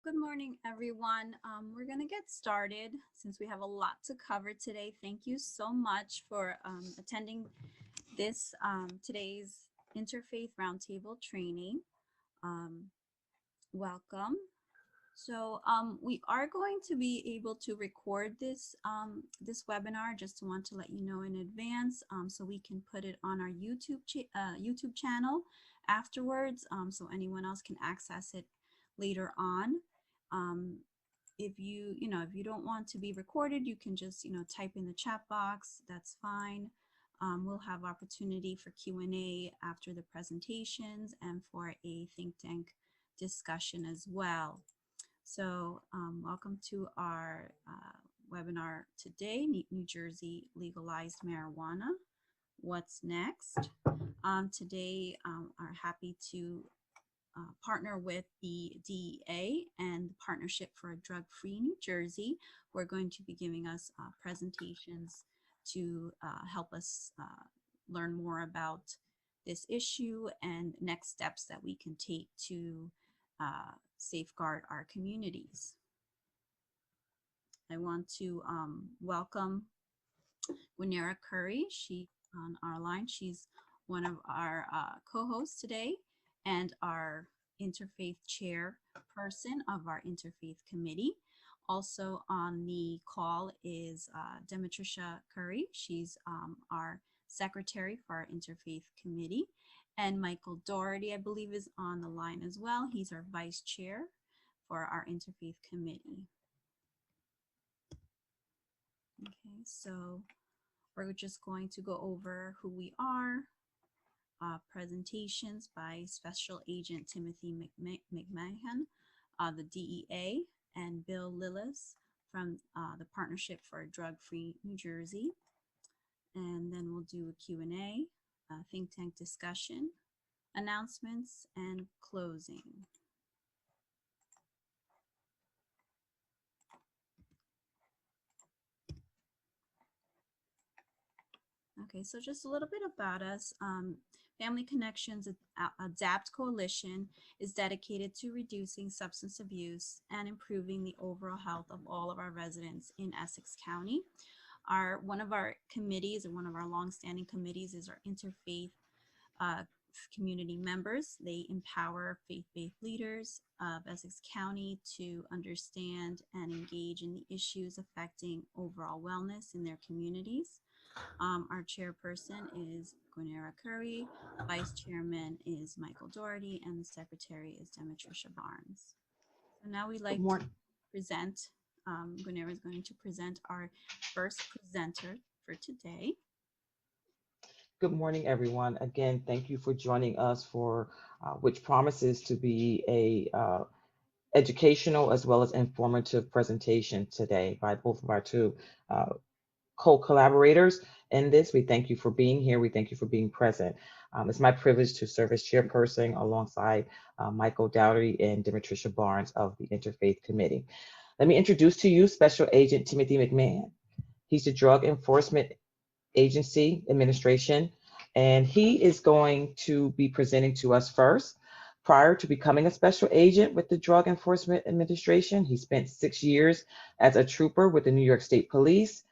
Good morning, everyone. We're going to get started since we have a lot to cover today. Thank you so much for attending this today's Interfaith Roundtable training. Welcome. So we are going to be able to record this this webinar. Just want to let you know in advance, so we can put it on our YouTube channel afterwards, so anyone else can access it later on. If you don't want to be recorded, you can just type in the chat box. That's fine. We'll have opportunity for Q&A after the presentations and for a think tank discussion as well. So welcome to our webinar today, New Jersey Legalized Marijuana. What's next? Today, are happy to partner with the DEA and the Partnership for a Drug-Free New Jersey, who are going to be giving us presentations to help us learn more about this issue and next steps that we can take to safeguard our communities. I want to welcome Gwinnera Curry. She's on our line. She's one of our co-hosts today and our interfaith chairperson of our interfaith committee. Also on the call is Demetricia Curry. She's our secretary for our interfaith committee. And Michael Doherty, I believe, is on the line as well. He's our vice chair for our interfaith committee. Okay, so we're just going to go over who we are. Presentations by Special Agent Timothy McMahon, the DEA, and Bill Lillis from the Partnership for a Drug-Free New Jersey. And then we'll do a Q&A, think tank discussion, announcements, and closing. Okay, so just a little bit about us. Family Connections ADAPT Coalition is dedicated to reducing substance abuse and improving the overall health of all of our residents in Essex County. One of our committees, or one of our longstanding committees, is our Interfaith community members. They empower faith-based leaders of Essex County to understand and engage in the issues affecting overall wellness in their communities. Our chairperson is Gwinnera Curry, vice chairman is Michael Doherty, and the secretary is Demetricia Barnes. So now we'd like to present, Gwinnera is going to present our first presenter for today. Good morning, everyone. Again, thank you for joining us for which promises to be a educational as well as informative presentation today by both of our two co-collaborators in this. We thank you for being here. We thank you for being present. It's my privilege to serve as chairperson alongside Michael Dougherty and Demetricia Barnes of the Interfaith Committee. Let me introduce to you Special Agent Timothy McMahon. He's the Drug Enforcement Agency Administration, and he is going to be presenting to us first. Prior to becoming a special agent with the Drug Enforcement Administration, he spent 6 years as a trooper with the New York State Police.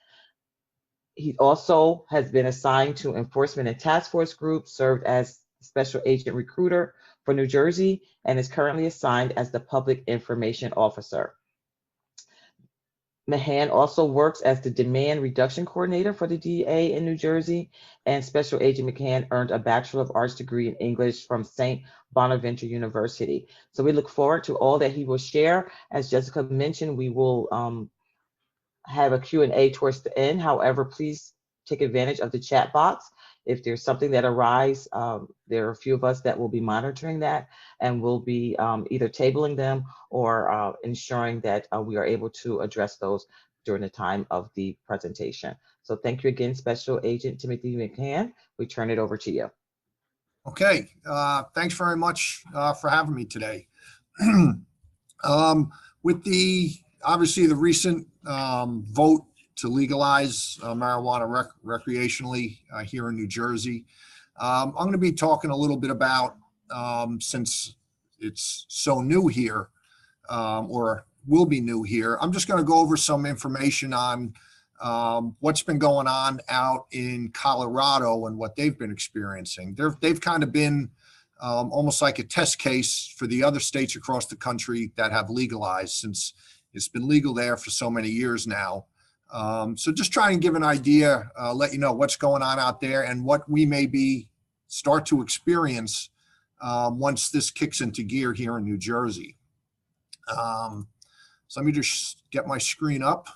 He also has been assigned to Enforcement and Task Force Group, served as Special Agent Recruiter for New Jersey, and is currently assigned as the Public Information Officer. McMahon also works as the Demand Reduction Coordinator for the DEA in New Jersey, and Special Agent McMahon earned a Bachelor of Arts degree in English from St. Bonaventure University. So we look forward to all that he will share. As Jessica mentioned, we will have a Q&A towards the end. However, please take advantage of the chat box. If there's something that arises, there are a few of us that will be monitoring that, and we'll be either tabling them or ensuring that we are able to address those during the time of the presentation. So thank you again, Special Agent Timothy McMahon. We turn it over to you. Okay, thanks very much for having me today. With obviously the recent vote to legalize marijuana recreationally here in New Jersey, I'm going to be talking a little bit about, since it's so new here, or will be new here. I'm just going to go over some information on what's been going on out in Colorado and what they've been experiencing. They've kind of been almost like a test case for the other states across the country that have legalized, since it's been legal there for so many years now. So just try and give an idea, let you know what's going on out there and what we may start to experience once this kicks into gear here in New Jersey. So let me just get my screen up.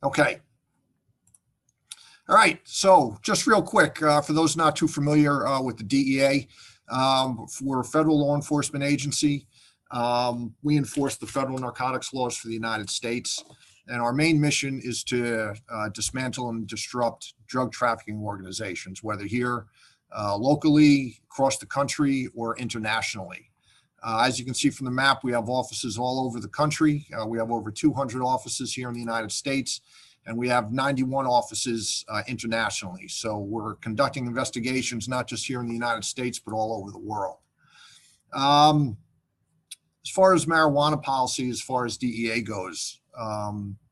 Okay. All right. So just real quick, for those not too familiar with the DEA, we're a federal law enforcement agency. We enforce the federal narcotics laws for the United States. And our main mission is to dismantle and disrupt drug trafficking organizations, whether here locally, across the country, or internationally. As you can see from the map, we have offices all over the country. We have over 200 offices here in the United States, and we have 91 offices internationally. So we're conducting investigations not just here in the United States, but all over the world. As far as marijuana policy, as far as DEA goes,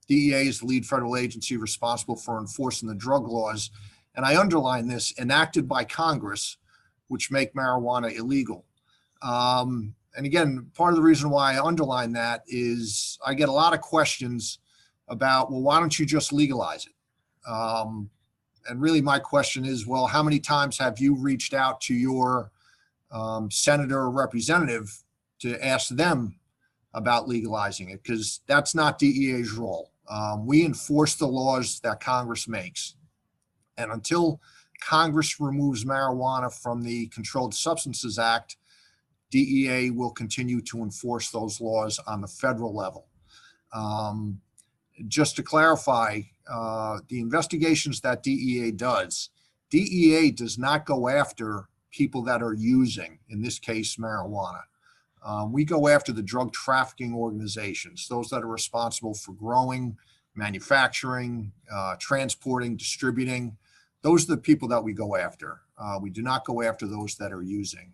DEA is the lead federal agency responsible for enforcing the drug laws, and I underline this, enacted by Congress, which make marijuana illegal. And again, part of the reason why I underline that is I get a lot of questions about, well, why don't you just legalize it? And really my question is, well, how many times have you reached out to your senator or representative to ask them about legalizing it? Because that's not DEA's role. We enforce the laws that Congress makes. And until Congress removes marijuana from the Controlled Substances Act, DEA will continue to enforce those laws on the federal level. Just to clarify, the investigations that DEA does not go after people that are using, in this case, marijuana. We go after the drug trafficking organizations, those that are responsible for growing, manufacturing, transporting, distributing. Those are the people that we go after. We do not go after those that are using.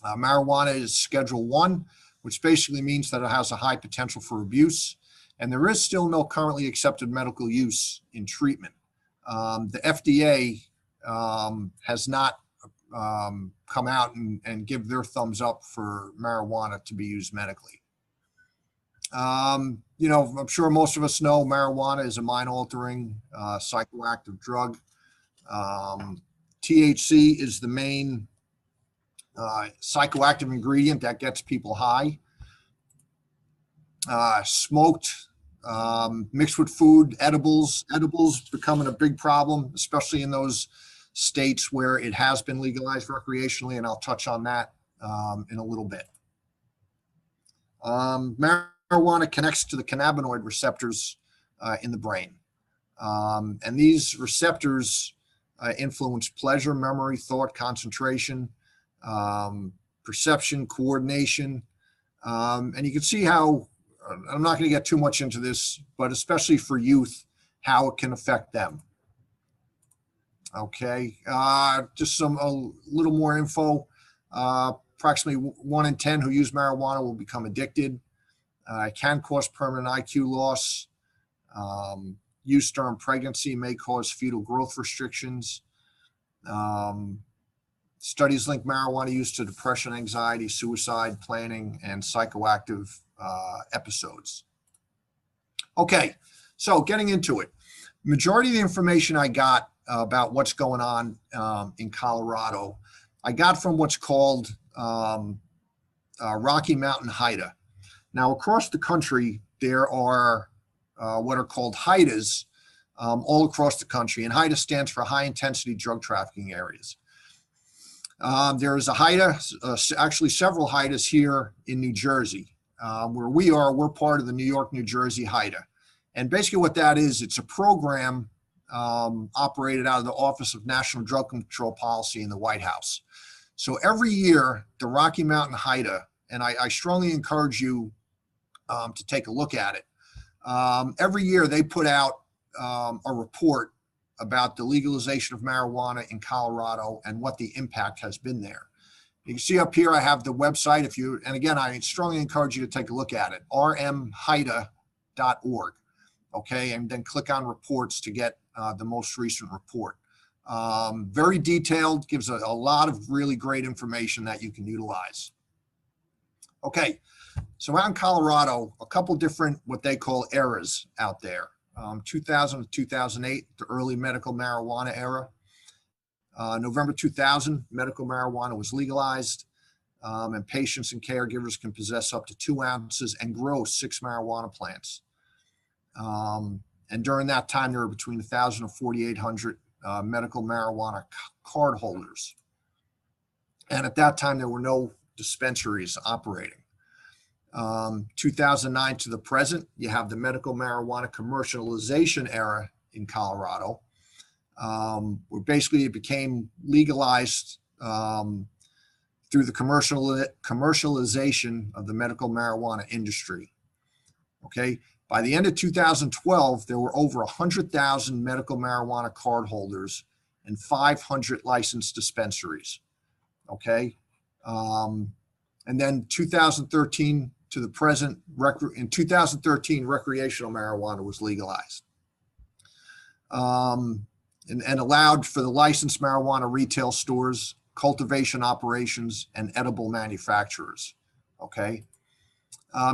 Marijuana is Schedule 1, which basically means that it has a high potential for abuse, and there is still no currently accepted medical use in treatment. The FDA has not come out and give their thumbs up for marijuana to be used medically. You know, I'm sure most of us know marijuana is a mind-altering psychoactive drug. THC is the main psychoactive ingredient that gets people high. Smoked, mixed with food, edibles becoming a big problem, especially in those states where it has been legalized recreationally, and I'll touch on that in a little bit. Marijuana connects to the cannabinoid receptors in the brain. And these receptors influence pleasure, memory, thought, concentration, perception, coordination. And you can see how, I'm not going to get too much into this, but especially for youth, how it can affect them. Okay, just a little more info. Approximately 1 in 10 who use marijuana will become addicted. It can cause permanent IQ loss. Use during pregnancy may cause fetal growth restrictions. Studies link marijuana use to depression, anxiety, suicide, planning, and psychoactive episodes. Okay, so getting into it. Majority of the information I got about what's going on in Colorado, I got from what's called Rocky Mountain HIDA. Now, across the country, there are what are called HIDAs all across the country, and HIDA stands for High Intensity Drug Trafficking Areas. There is a HIDA, actually several HIDAs here in New Jersey. Where we are, we're part of the New York, New Jersey HIDA. And basically what that is, it's a program operated out of the Office of National Drug Control Policy in the White House. So every year, the Rocky Mountain HIDA, and I strongly encourage you to take a look at it. Every year they put out a report about the legalization of marijuana in Colorado and what the impact has been there. You can see up here, I have the website. And again, I strongly encourage you to take a look at it, rmhida.org. Okay, and then click on reports to get the most recent report. Very detailed, gives a lot of really great information that you can utilize. Okay, so out in Colorado, a couple different what they call eras out there. 2000 to 2008, the early medical marijuana era. November 2000, medical marijuana was legalized, and patients and caregivers can possess up to 2 ounces and grow 6 marijuana plants. And during that time, there were between 1,000 and 4,800 medical marijuana card holders. And at that time, there were no dispensaries operating. 2009 to the present, you have the medical marijuana commercialization era in Colorado, where basically it became legalized through the commercialization of the medical marijuana industry. Okay, by the end of 2012, there were over 100,000 medical marijuana card holders and 500 licensed dispensaries. Okay, and then 2013 to the present, in 2013, recreational marijuana was legalized. And allowed for the licensed marijuana retail stores, cultivation operations, and edible manufacturers. Okay,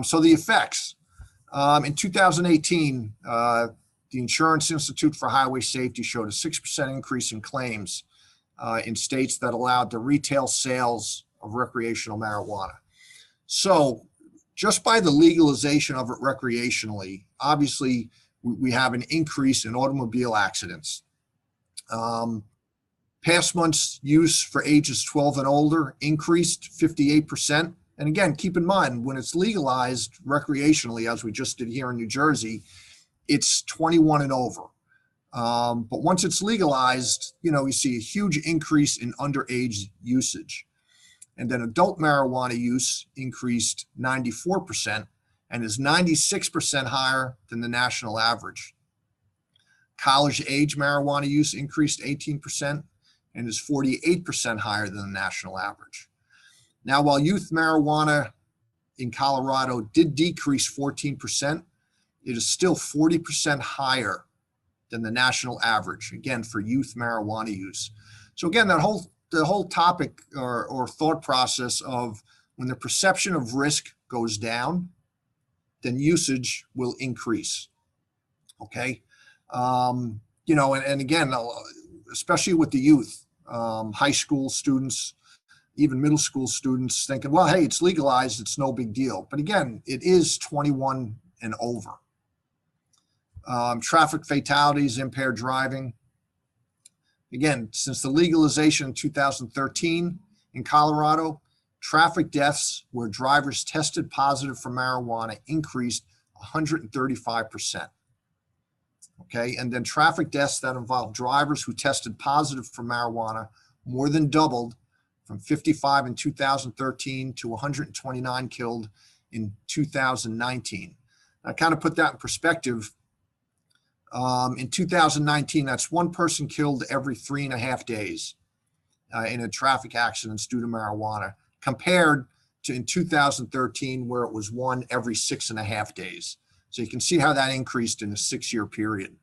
so the effects. In 2018, the Insurance Institute for Highway Safety showed a 6% increase in claims in states that allowed the retail sales of recreational marijuana. So just by the legalization of it recreationally, obviously we have an increase in automobile accidents. Past months use for ages 12 and older increased 58%. And again, keep in mind, when it's legalized recreationally, as we just did here in New Jersey, it's 21 and over. But once it's legalized, you see a huge increase in underage usage. And then adult marijuana use increased 94% and is 96% higher than the national average. College age marijuana use increased 18% and is 48% higher than the national average. Now, while youth marijuana in Colorado did decrease 14%, it is still 40% higher than the national average, again, for youth marijuana use. So again, the whole topic or thought process of when the perception of risk goes down, then usage will increase. Okay. And again, especially with the youth, high school students, even middle school students thinking, well, hey, it's legalized, it's no big deal. But again, it is 21 and over. Traffic fatalities, impaired driving. Again, since the legalization in 2013 in Colorado, traffic deaths where drivers tested positive for marijuana increased 135%. Okay, and then traffic deaths that involve drivers who tested positive for marijuana more than doubled from 55 in 2013 to 129 killed in 2019. I kind of put that in perspective. In 2019, that's 1 person killed every 3.5 days in a traffic accidents due to marijuana, compared to in 2013, where it was 1 every 6.5 days. So you can see how that increased in a 6-year period.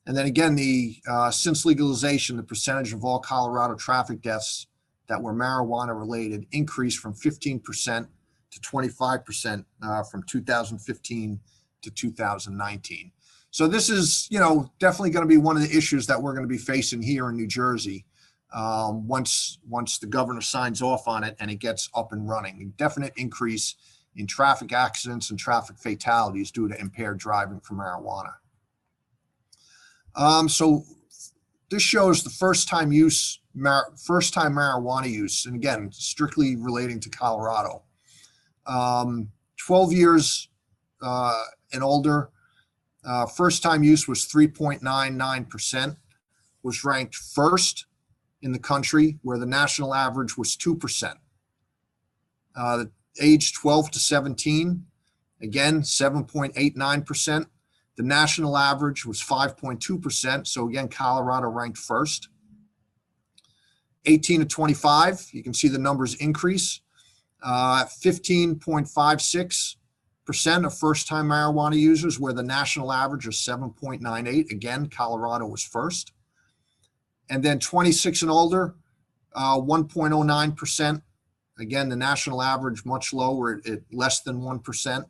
And then again, since legalization, the percentage of all Colorado traffic deaths that were marijuana related increased from 15% to 25% from 2015 to 2019. So this is, definitely going to be one of the issues that we're going to be facing here in New Jersey once the governor signs off on it and it gets up and running. A definite increase in traffic accidents and traffic fatalities due to impaired driving for marijuana. So this shows the first-time marijuana use, and again, strictly relating to Colorado. 12 years and older, first-time use was 3.99%, was ranked first in the country, where the national average was 2%. Age 12 to 17, again, 7.89%. The national average was 5.2%. So again, Colorado ranked first. 18 to 25, you can see the numbers increase. 15.56% of first-time marijuana users, where the national average is 7.98. Again, Colorado was first. And then 26 and older, 1.09%. Again, the national average much lower at less than 1%.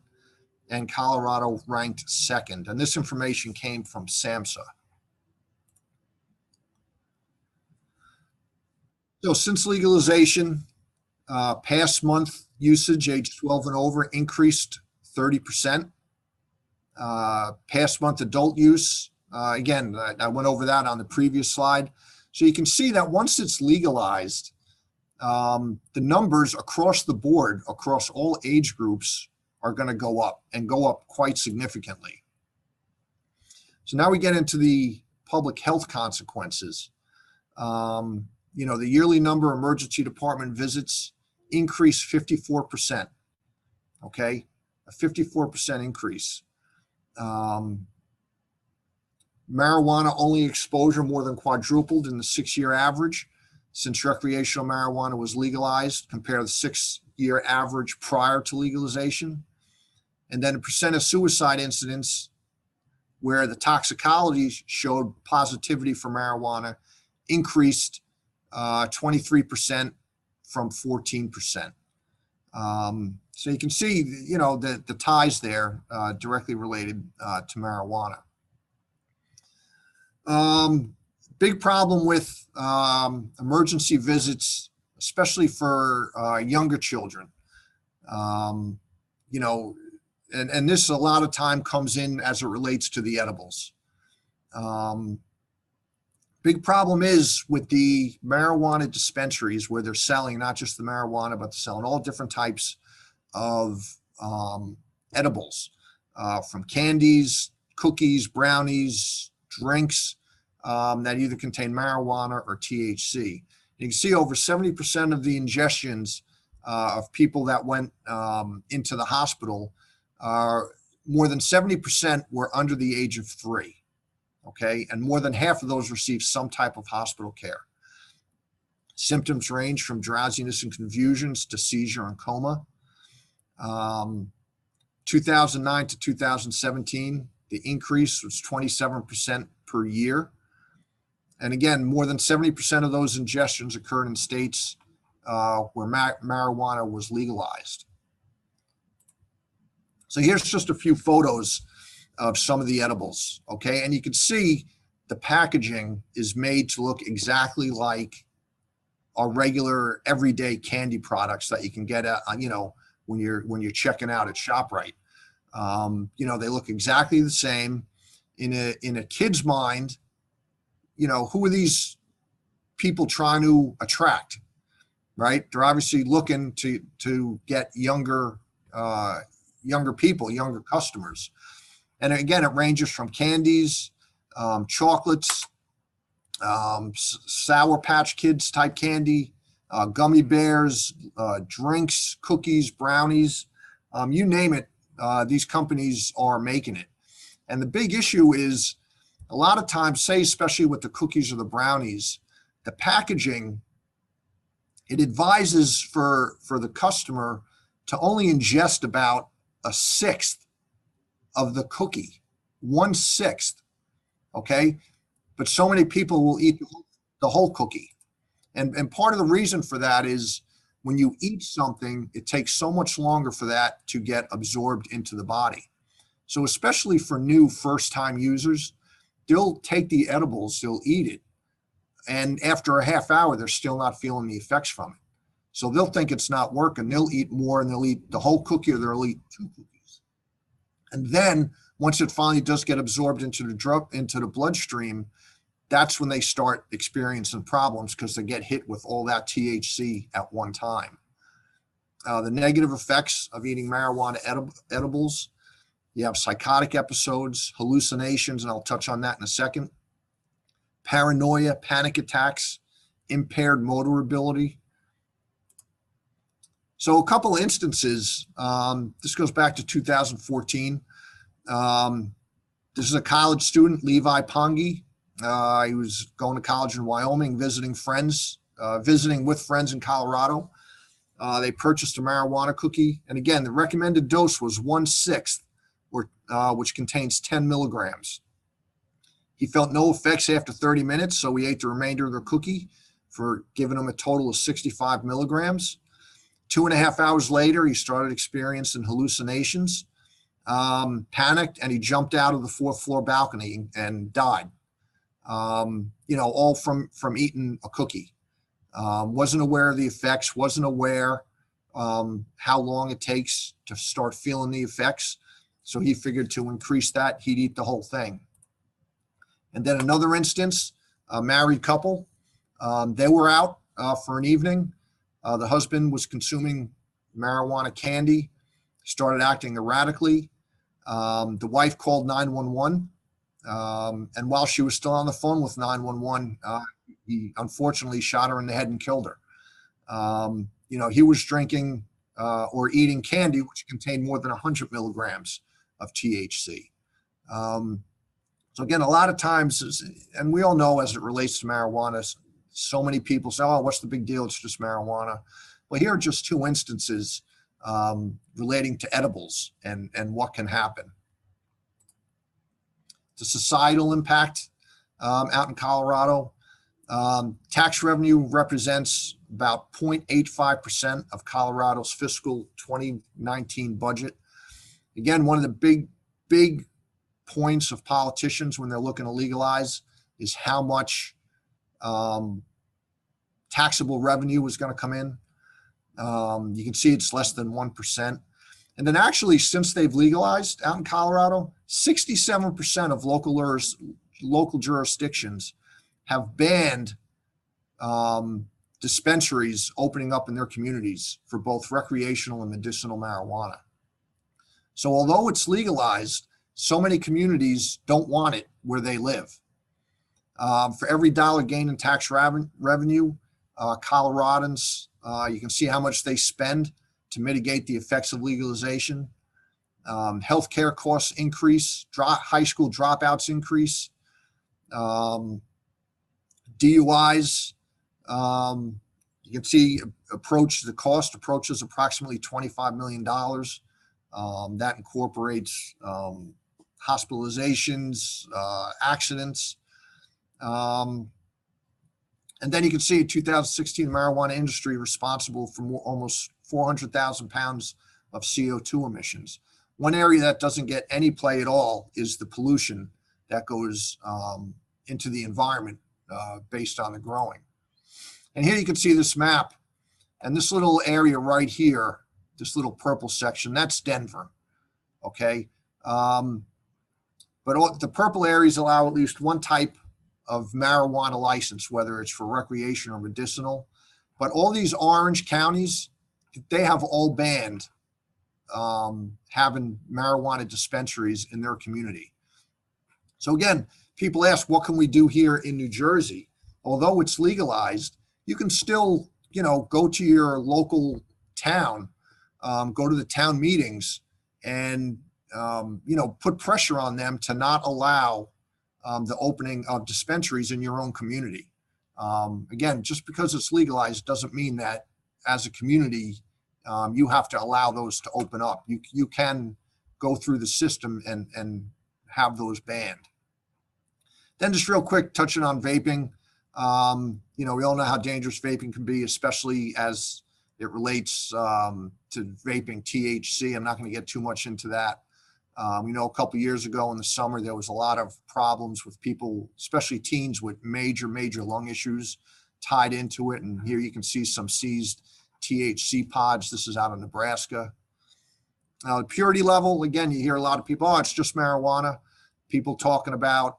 And Colorado ranked second. And this information came from SAMHSA. So since legalization, past month usage, age 12 and over, increased 30%. Past month adult use, again, I went over that on the previous slide. So you can see that once it's legalized, the numbers across the board, across all age groups, are going to go up and go up quite significantly. So now we get into the public health consequences. You know, the yearly number of emergency department visits increased 54%. Okay, a 54% increase. Marijuana only exposure more than quadrupled in the 6-year average since recreational marijuana was legalized compared to the 6-year average prior to legalization. And then the percent of suicide incidents where the toxicology showed positivity for marijuana increased 23% from 14%. So you can see, you know, the ties there directly related to marijuana. Big problem with emergency visits, especially for younger children. You know, and this a lot of time comes in as it relates to the edibles. Big problem is with the marijuana dispensaries where they're selling not just the marijuana, but they're selling all different types of edibles, from candies, cookies, brownies, drinks that either contain marijuana or THC. You can see over 70% of the ingestions of people that went into the hospital, more than 70% were under the age of 3. Okay, and more than half of those received some type of hospital care. Symptoms range from drowsiness and confusions to seizure and coma. 2009 to 2017, the increase was 27% per year. And again, more than 70% of those ingestions occurred in states where marijuana was legalized. So here's just a few photos of some of the edibles, okay? And you can see the packaging is made to look exactly like our regular everyday candy products that you can get at, you know, when you're checking out at ShopRite. You know, they look exactly the same. In a kid's mind, you know, who are these people trying to attract, right? They're obviously looking to get younger people, younger customers. And again, it ranges from candies, chocolates, Sour Patch Kids type candy, gummy bears, drinks, cookies, brownies, you name it, these companies are making it. And the big issue is a lot of times, say, especially with the cookies or the brownies, the packaging, it advises for the customer to only ingest about 1/6 of the cookie, 1/6, okay? But so many people will eat the whole cookie. And part of the reason for that is when you eat something, it takes so much longer for that to get absorbed into the body. So especially for new first-time users, they'll take the edibles, they'll eat it, and after a half hour, they're still not feeling the effects from it. So they'll think it's not working. They'll eat more, and they'll eat the whole cookie, or they'll eat 2 cookies. And then once it finally does get absorbed into the bloodstream, that's when they start experiencing problems because they get hit with all that THC at one time. The negative effects of eating marijuana edibles, you have psychotic episodes, hallucinations, and I'll touch on that in a second. Paranoia, panic attacks, impaired motor ability. So a couple instances, this goes back to 2014. The This is a college student, Levi Pongi. He was going to college in Wyoming, visiting with friends in Colorado. They purchased a marijuana cookie. And again, the recommended dose was 1/6, which contains 10 milligrams. He felt no effects after 30 minutes, so he ate the remainder of the cookie for giving him a total of 65 milligrams. 2.5 hours later, he started experiencing hallucinations, panicked, and he jumped out of the 4th floor balcony and died. All from eating a cookie. Wasn't aware of the effects, wasn't aware how long it takes to start feeling the effects. So he figured to increase that, he'd eat the whole thing. And then another instance, a married couple, they were out for an evening. The husband was consuming marijuana candy, started acting erratically. The wife called 911. And while she was still on the phone with 911, he unfortunately shot her in the head and killed her. He was drinking or eating candy, which contained more than 100 milligrams of THC. So again, a lot of times, and we all know as it relates to marijuana, so many people say, oh, what's the big deal? It's just marijuana. Well, here are just 2 instances relating to edibles and what can happen. The societal impact out in Colorado. Tax revenue represents about 0.85% of Colorado's fiscal 2019 budget. Again, one of the big points of politicians when they're looking to legalize is how much taxable revenue is going to come in. You can see it's less than 1%. And then actually, since they've legalized out in Colorado, 67% of local jurisdictions have banned dispensaries opening up in their communities for both recreational and medicinal marijuana. So although it's legalized, so many communities don't want it where they live. For every dollar gained in tax revenue, Coloradans, you can see how much they spend to mitigate the effects of legalization. Healthcare costs increase, high school dropouts increase, DUIs, you can see the cost approaches approximately $25 million. That incorporates hospitalizations, accidents. And then you can see in 2016, the marijuana industry responsible for almost 400,000 pounds of CO2 emissions. One area that doesn't get any play at all is the pollution that goes into the environment based on the growing. And here you can see this map, and this little area right here, this little purple section, that's Denver, okay? But the purple areas allow at least one type of marijuana license, whether it's for recreation or medicinal. But all these orange counties, they have all banned having marijuana dispensaries in their community. So again, people ask, what can we do here in New Jersey? Although it's legalized, you can still, go to your local town, go to the town meetings and, put pressure on them to not allow the opening of dispensaries in your own community. Again, just because it's legalized doesn't mean that as a community, you have to allow those to open up. You can go through the system and have those banned. Then just real quick, touching on vaping. We all know how dangerous vaping can be, especially as it relates to vaping THC. I'm not going to get too much into that. A couple years ago in the summer, there was a lot of problems with people, especially teens, with major lung issues tied into it. And here you can see some seized THC pods. This is out of Nebraska. The purity level, again, you hear a lot of people, oh, it's just marijuana. People talking about,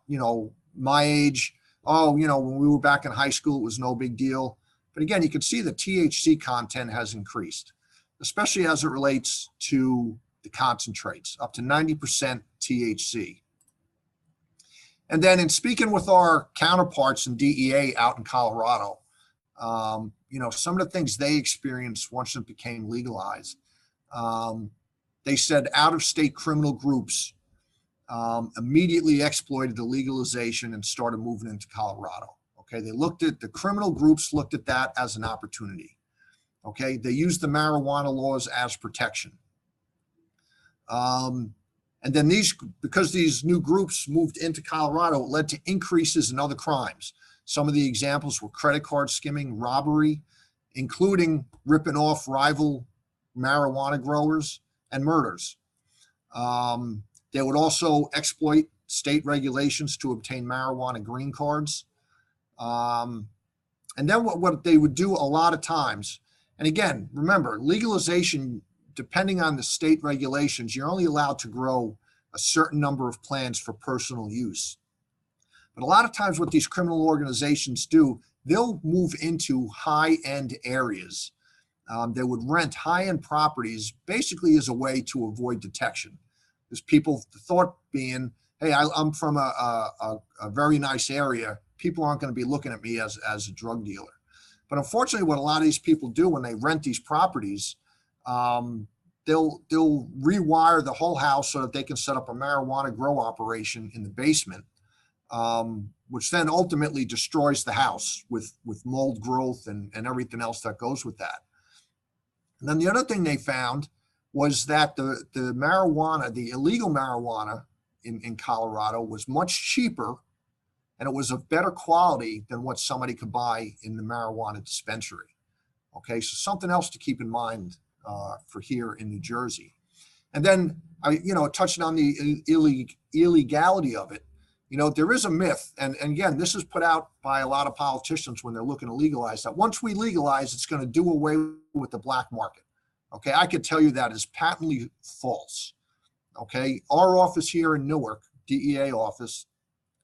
my age, when we were back in high school, it was no big deal. But again, you can see the THC content has increased, especially as it relates to the concentrates, up to 90% THC. And then in speaking with our counterparts in DEA out in Colorado, some of the things they experienced once it became legalized, they said out-of-state criminal groups immediately exploited the legalization and started moving into Colorado. Okay, the criminal groups looked at that as an opportunity. Okay, they used the marijuana laws as protection. And then because these new groups moved into Colorado, it led to increases in other crimes. Some of the examples were credit card skimming, robbery, including ripping off rival marijuana growers, and murders. They would also exploit state regulations to obtain marijuana green cards. And then what they would do a lot of times, and again, remember, legalization, depending on the state regulations, you're only allowed to grow a certain number of plants for personal use. But a lot of times what these criminal organizations do, they'll move into high-end areas. They would rent high-end properties basically as a way to avoid detection. Because people, the thought being, hey, I'm from a very nice area. People aren't going to be looking at me as a drug dealer. But unfortunately, what a lot of these people do when they rent these properties, they'll rewire the whole house so that they can set up a marijuana grow operation in the basement, which then ultimately destroys the house with mold growth and everything else that goes with that. And then the other thing they found was that the marijuana, the illegal marijuana in Colorado was much cheaper, and it was of better quality than what somebody could buy in the marijuana dispensary. Okay, so something else to keep in mind for here in New Jersey. And then, touching on the illegality of it, there is a myth, and again, this is put out by a lot of politicians when they're looking to legalize, that once we legalize, it's going to do away with the black market. Okay, I could tell you that is patently false. Okay, our office here in Newark, DEA office,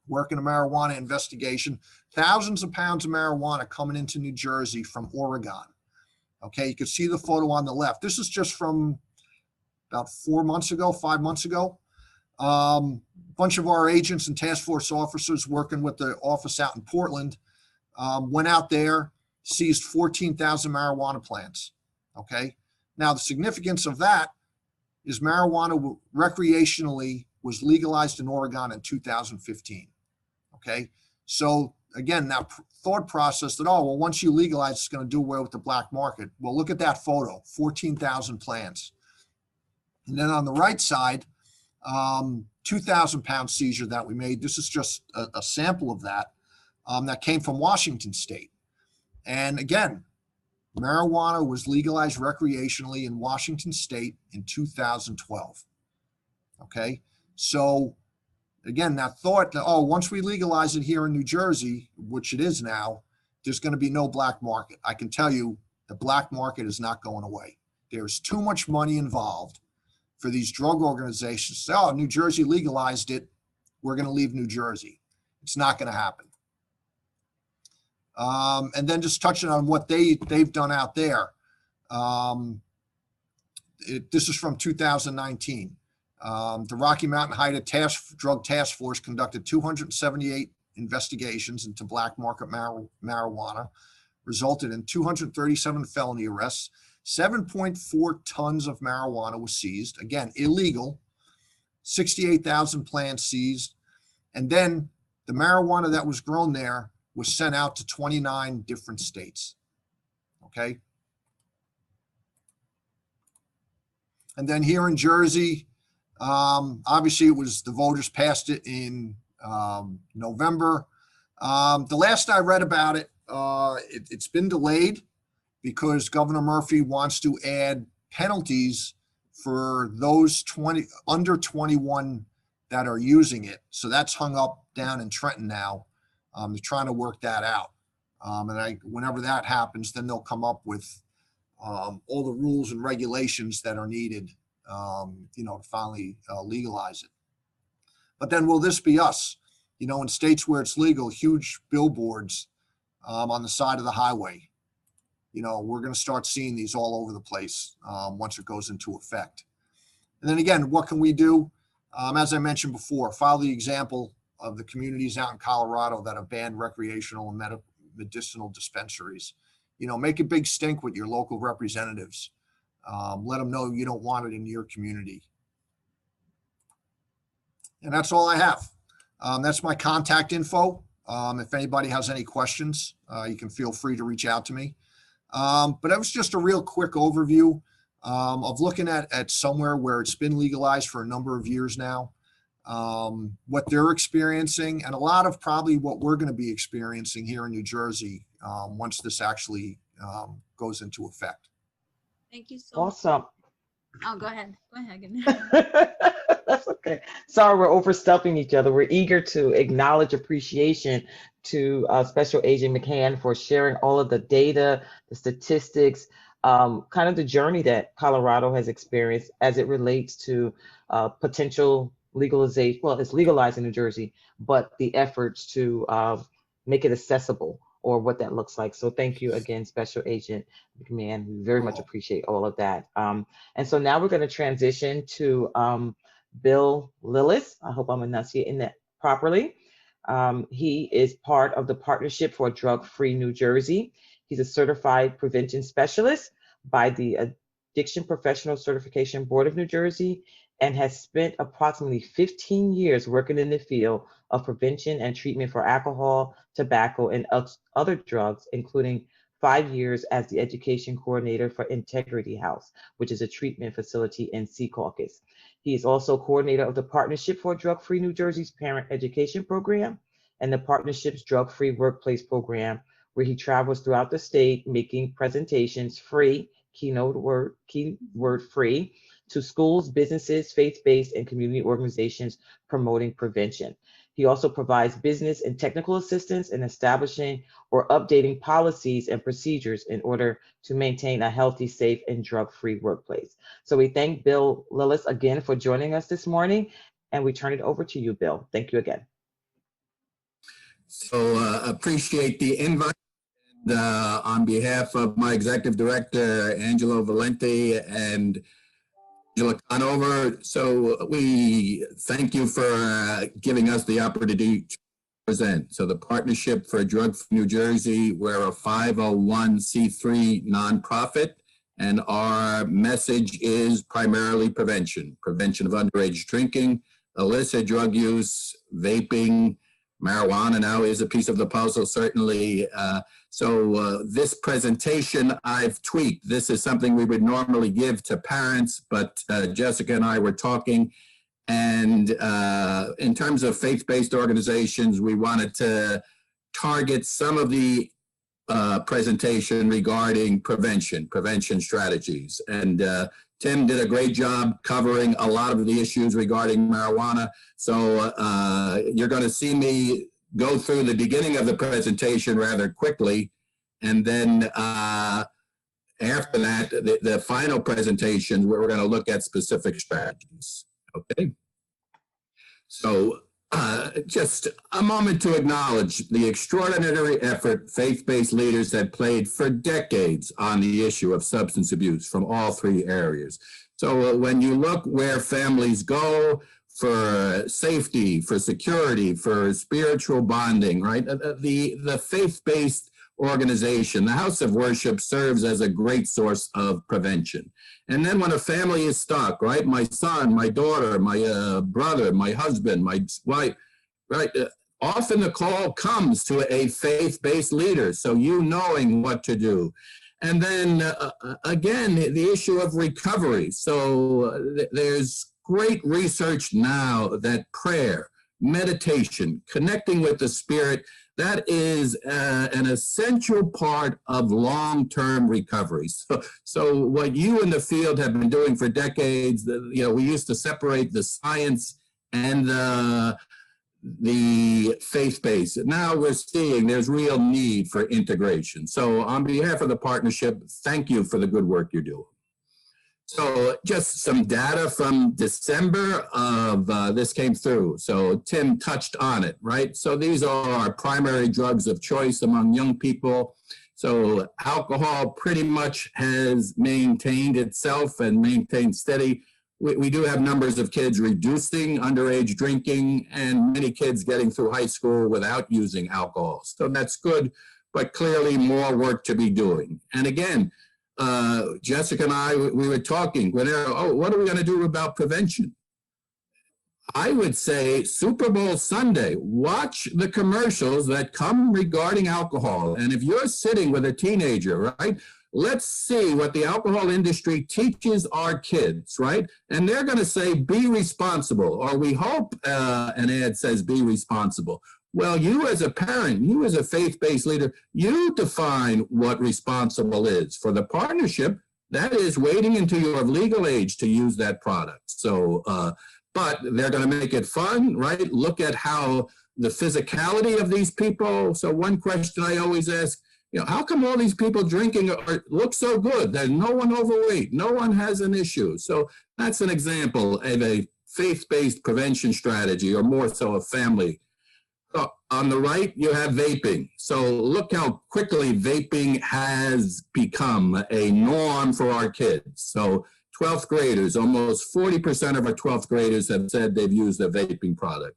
working a marijuana investigation, thousands of pounds of marijuana coming into New Jersey from Oregon. Okay, you can see the photo on the left. This is just from about 5 months ago. Bunch of our agents and task force officers working with the office out in Portland went out there, seized 14,000 marijuana plants. Okay, now the significance of that is marijuana recreationally was legalized in Oregon in 2015. Okay, so again, that thought process that, oh, well, once you legalize, it's going to do away with the black market. Well, look at that photo, 14,000 plants. And then on the right side, 2,000 pound seizure that we made. This is just a sample of that, that came from Washington State. And again, marijuana was legalized recreationally in Washington State in 2012. Okay, so again, that thought that, oh, once we legalize it here in New Jersey, which it is now, there's going to be no black market. I can tell you the black market is not going away. There's too much money involved for these drug organizations to say, oh, New Jersey legalized it, we're going to leave New Jersey. It's not going to happen. And then just touching on what they've done out there. This is from 2019. The Rocky Mountain Heights Drug Task Force conducted 278 investigations into black market marijuana, resulted in 237 felony arrests. 7.4 tons of marijuana was seized. Again, illegal. 68,000 plants seized. And then the marijuana that was grown there was sent out to 29 different states. Okay. And then here in Jersey, obviously it was the voters passed it in November. The last I read about it, it's been delayed because Governor Murphy wants to add penalties for those under 21 that are using it. So that's hung up down in Trenton now. They're trying to work that out. And whenever that happens, then they'll come up with all the rules and regulations that are needed, to finally legalize it. But then will this be us? In states where it's legal, huge billboards on the side of the highway. We're going to start seeing these all over the place once it goes into effect. And then again, what can we do? As I mentioned before, follow the example of the communities out in Colorado that have banned recreational and medicinal dispensaries. Make a big stink with your local representatives. Let them know you don't want it in your community. And that's all I have. That's my contact info. If anybody has any questions, you can feel free to reach out to me. But that was just a real quick overview of looking at somewhere where it's been legalized for a number of years now, what they're experiencing, and a lot of probably what we're going to be experiencing here in New Jersey once this actually goes into effect. Thank you so much. Awesome. Oh, go ahead. Go ahead. That's okay. Sorry, we're overstepping each other. We're eager to acknowledge appreciation to Special Agent McMahon for sharing all of the data, the statistics, kind of the journey that Colorado has experienced as it relates to potential legalization. Well, it's legalized in New Jersey, but the efforts to make it accessible, or what that looks like. So thank you again, Special Agent McMahon. We very much appreciate all of that. And so now we're going to transition to Bill Lillis. I hope I'm enunciating that properly. He is part of the Partnership for Drug-Free New Jersey. He's a certified prevention specialist by the Addiction Professional Certification Board of New Jersey, and has spent approximately 15 years working in the field of prevention and treatment for alcohol, tobacco, and other drugs, including 5 years as the education coordinator for Integrity House, which is a treatment facility in Secaucus. He is also coordinator of the Partnership for Drug-Free New Jersey's Parent Education Program and the Partnership's Drug-Free Workplace Program, where he travels throughout the state making presentations free, keyword free, to schools, businesses, faith-based, and community organizations promoting prevention. He also provides business and technical assistance in establishing or updating policies and procedures in order to maintain a healthy, safe, and drug-free workplace. So we thank Bill Lillis again for joining us this morning, and we turn it over to you, Bill. Thank you again. So appreciate the invite. And, on behalf of my executive director, Angelo Valenti, and Angela Conover, so we thank you for giving us the opportunity to present. So the Partnership for Drug-Free New Jersey, we're a 501c3 nonprofit, and our message is primarily prevention of underage drinking, illicit drug use, vaping. Marijuana now is a piece of the puzzle, certainly. So this presentation I've tweaked. This is something we would normally give to parents, but Jessica and I were talking, and in terms of faith-based organizations, we wanted to target some of the presentation regarding prevention strategies. And Tim did a great job covering a lot of the issues regarding marijuana. So you're going to see me go through the beginning of the presentation rather quickly. And then after that, the final presentation, where we're going to look at specific strategies. Okay. So just a moment to acknowledge the extraordinary effort faith-based leaders have played for decades on the issue of substance abuse from all three areas. So when you look where families go for safety, for security, for spiritual bonding, right? The faith-based organization, the house of worship, serves as a great source of prevention. And then when a family is stuck, right? My son, my daughter, my brother, my husband, my wife, right? Often the call comes to a faith-based leader, so you knowing what to do. And then again, the issue of recovery. So there's great research now that prayer, meditation, connecting with the Spirit, that is an essential part of long-term recovery. So what you in the field have been doing for decades, we used to separate the science and the faith-based. Now we're seeing there's real need for integration. So on behalf of the partnership, thank you for the good work you're doing. So just some data from December of this came through. So Tim touched on it, right? So these are our primary drugs of choice among young people. So alcohol pretty much has maintained itself and maintained steady. We do have numbers of kids reducing underage drinking and many kids getting through high school without using alcohol. So that's good, but clearly more work to be doing. And again, Jessica and I, we were talking, what are we going to do about prevention? I would say Super Bowl Sunday, watch the commercials that come regarding alcohol. And if you're sitting with a teenager, right, let's see what the alcohol industry teaches our kids, right? And they're going to say, be responsible, or we hope an ad says, be responsible. Well, you as a parent, you as a faith-based leader, you define what responsible is. For the partnership, that is waiting until you're of legal age to use that product. So, but they're going to make it fun, right? Look at how the physicality of these people. So one question I always ask, you know, how come all these people drinking look so good? There's no one overweight, no one has an issue. So that's an example of a faith-based prevention strategy, or more so a family. So on the right, you have vaping. So look how quickly vaping has become a norm for our kids. So 12th graders, almost 40% of our 12th graders have said they've used a vaping product.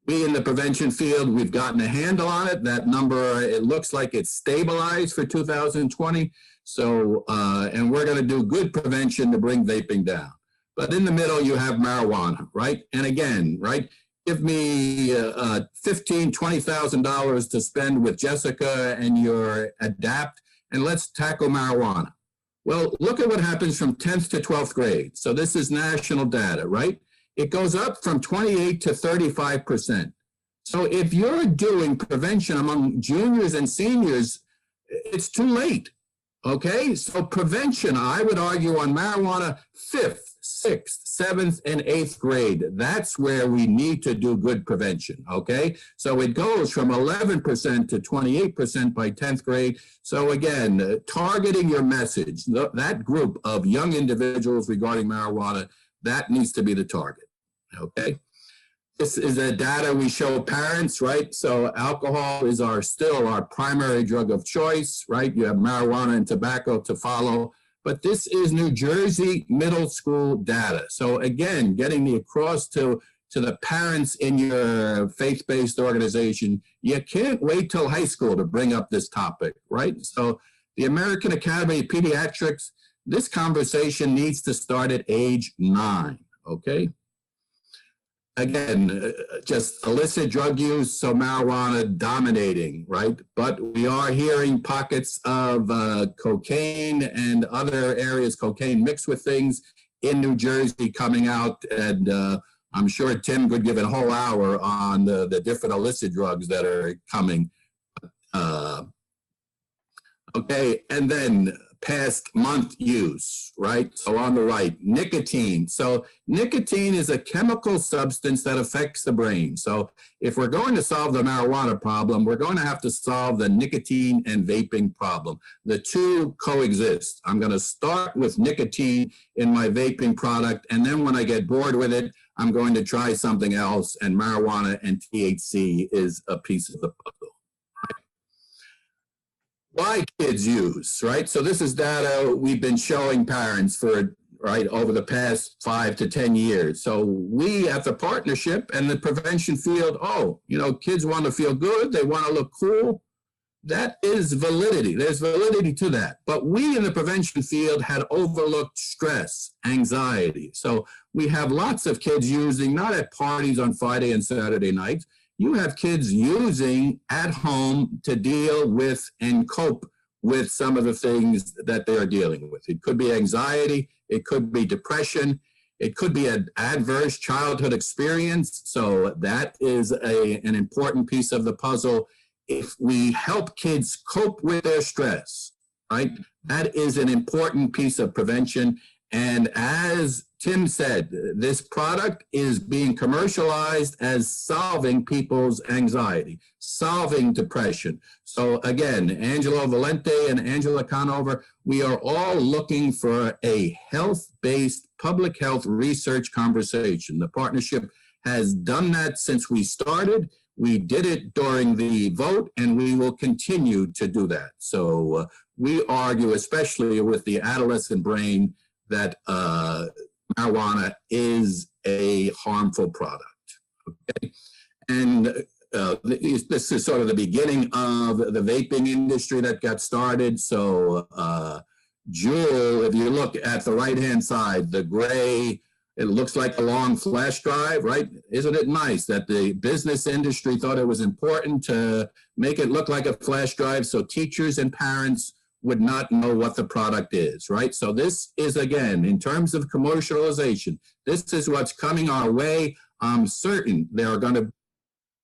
We in the prevention field, we've gotten a handle on it. That number, it looks like it's stabilized for 2020. So, and we're going to do good prevention to bring vaping down. But in the middle, you have marijuana, right? And again, right? Give me $15,000, $20,000 to spend with Jessica and your ADAPT, and let's tackle marijuana. Well, look at what happens from 10th to 12th grade. So this is national data, right? It goes up from 28 to 35%. So if you're doing prevention among juniors and seniors, it's too late, okay? So prevention, I would argue on marijuana, 5th, 6th, 7th, and 8th grade. That's where we need to do good prevention, okay? So it goes from 11% to 28% by 10th grade. So again, targeting your message, that group of young individuals regarding marijuana, that needs to be the target, okay? This is the data we show parents, right? So alcohol is still our primary drug of choice, right? You have marijuana and tobacco to follow. But this is New Jersey middle school data. So again, getting me across to the parents in your faith-based organization, you can't wait till high school to bring up this topic, right? So the American Academy of Pediatrics, this conversation needs to start at age 9, okay? Again, just illicit drug use, so marijuana dominating, right? But we are hearing pockets of cocaine and other areas, cocaine mixed with things in New Jersey coming out. And I'm sure Tim could give a whole hour on the different illicit drugs that are coming. Okay, and then past month use, right? So on the right, nicotine. So nicotine is a chemical substance that affects the brain. So if we're going to solve the marijuana problem, we're going to have to solve the nicotine and vaping problem. The two coexist. I'm going to start with nicotine in my vaping product, and then when I get bored with it, I'm going to try something else, and marijuana and THC is a piece of the puzzle. Why kids use, right? So this is data we've been showing parents for, right, over the past 5 to 10 years. So we at the partnership and the prevention field, kids want to feel good, they want to look cool. That is validity. There's validity to that. But we in the prevention field had overlooked stress, anxiety. So we have lots of kids using, not at parties on Friday and Saturday nights. You have kids using at home to deal with and cope with some of the things that they're dealing with. It could be anxiety, it could be depression, it could be an adverse childhood experience. So that is an important piece of the puzzle. If we help kids cope with their stress, right, that is an important piece of prevention. And as Tim said, this product is being commercialized as solving people's anxiety, solving depression. So again, Angelo Valente and Angela Conover, we are all looking for a health-based public health research conversation. The partnership has done that since we started. We did it during the vote, and we will continue to do that. So we argue, especially with the adolescent brain, that marijuana is a harmful product, okay? And this is sort of the beginning of the vaping industry that got started. So Juul, if you look at the right-hand side, the gray It looks like a long flash drive, right? Isn't it nice that the business industry thought it was important to make it look like a flash drive so teachers and parents would not know what the product is, right? So this is, again, in terms of commercialization, this is what's coming our way. I'm certain there are going to be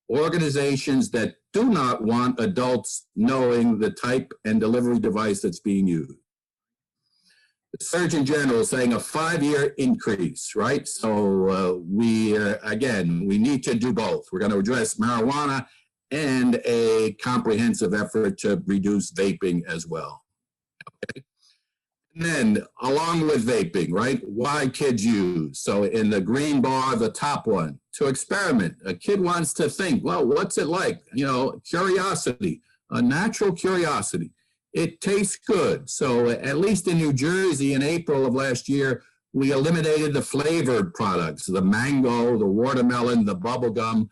organizations that do not want adults knowing the type and delivery device that's being used. The Surgeon General is saying a 5-year increase, right? So again, we need to do both. We're going to address marijuana and a comprehensive effort to reduce vaping as well. Okay. And then along with vaping, right? Why kids use? So in the green bar, the top one, to experiment. A kid wants to think, well, what's it like? You know, curiosity, a natural curiosity. It tastes good. So at least in New Jersey in April of last year, we eliminated the flavored products, the mango, the watermelon, the bubble gum.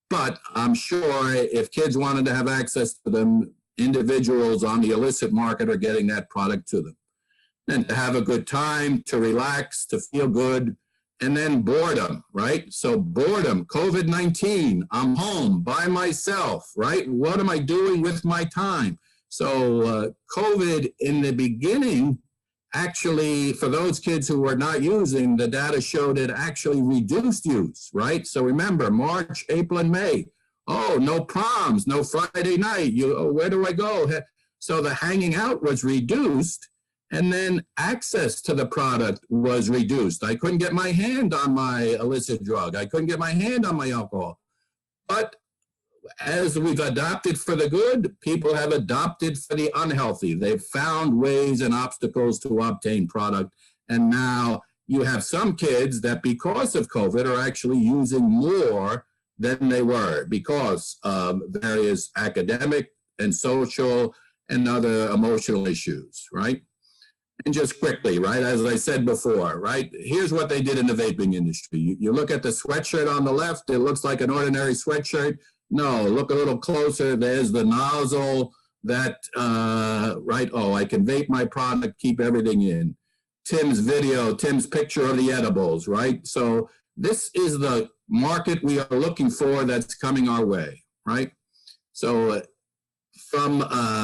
But I'm sure if kids wanted to have access to them, individuals on the illicit market are getting that product to them. And to have a good time, to relax, to feel good, and then boredom, right? So boredom, COVID-19, I'm home by myself, right? What am I doing with my time? So COVID in the beginning, actually, for those kids who were not using, the data showed it actually reduced use, right? So remember, March, April, and May. Oh, no proms, no Friday night. Where do I go? So the hanging out was reduced, and then access to the product was reduced. I couldn't get my hand on my illicit drug. I couldn't get my hand on my alcohol. But as we've adopted for the good, people have adopted for the unhealthy. They've found ways and obstacles to obtain product. And now you have some kids that because of COVID are actually using more than they were because of various academic and social and other emotional issues, right? And just quickly, right, as I said before, right, here's what they did in the vaping industry. You look at the sweatshirt on the left, it looks like an ordinary sweatshirt. No, look a little closer. There's the nozzle that, right, oh, I can vape my product, keep everything in. Tim's video, Tim's picture of the edibles, right? So this is the market we are looking for that's coming our way, right? So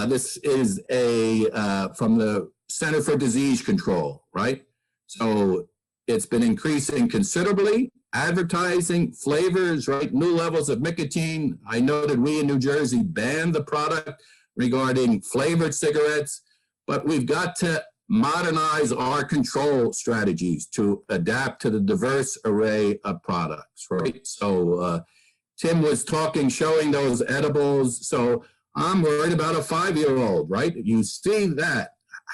this is from the Center for Disease Control, right? So it's been increasing considerably. Advertising, flavors, right? New levels of nicotine. I know that we in New Jersey banned the product regarding flavored cigarettes, but we've got to modernize our control strategies to adapt to the diverse array of products, right? So Tim was showing those edibles. So I'm worried about a 5-year-old, right? You see that.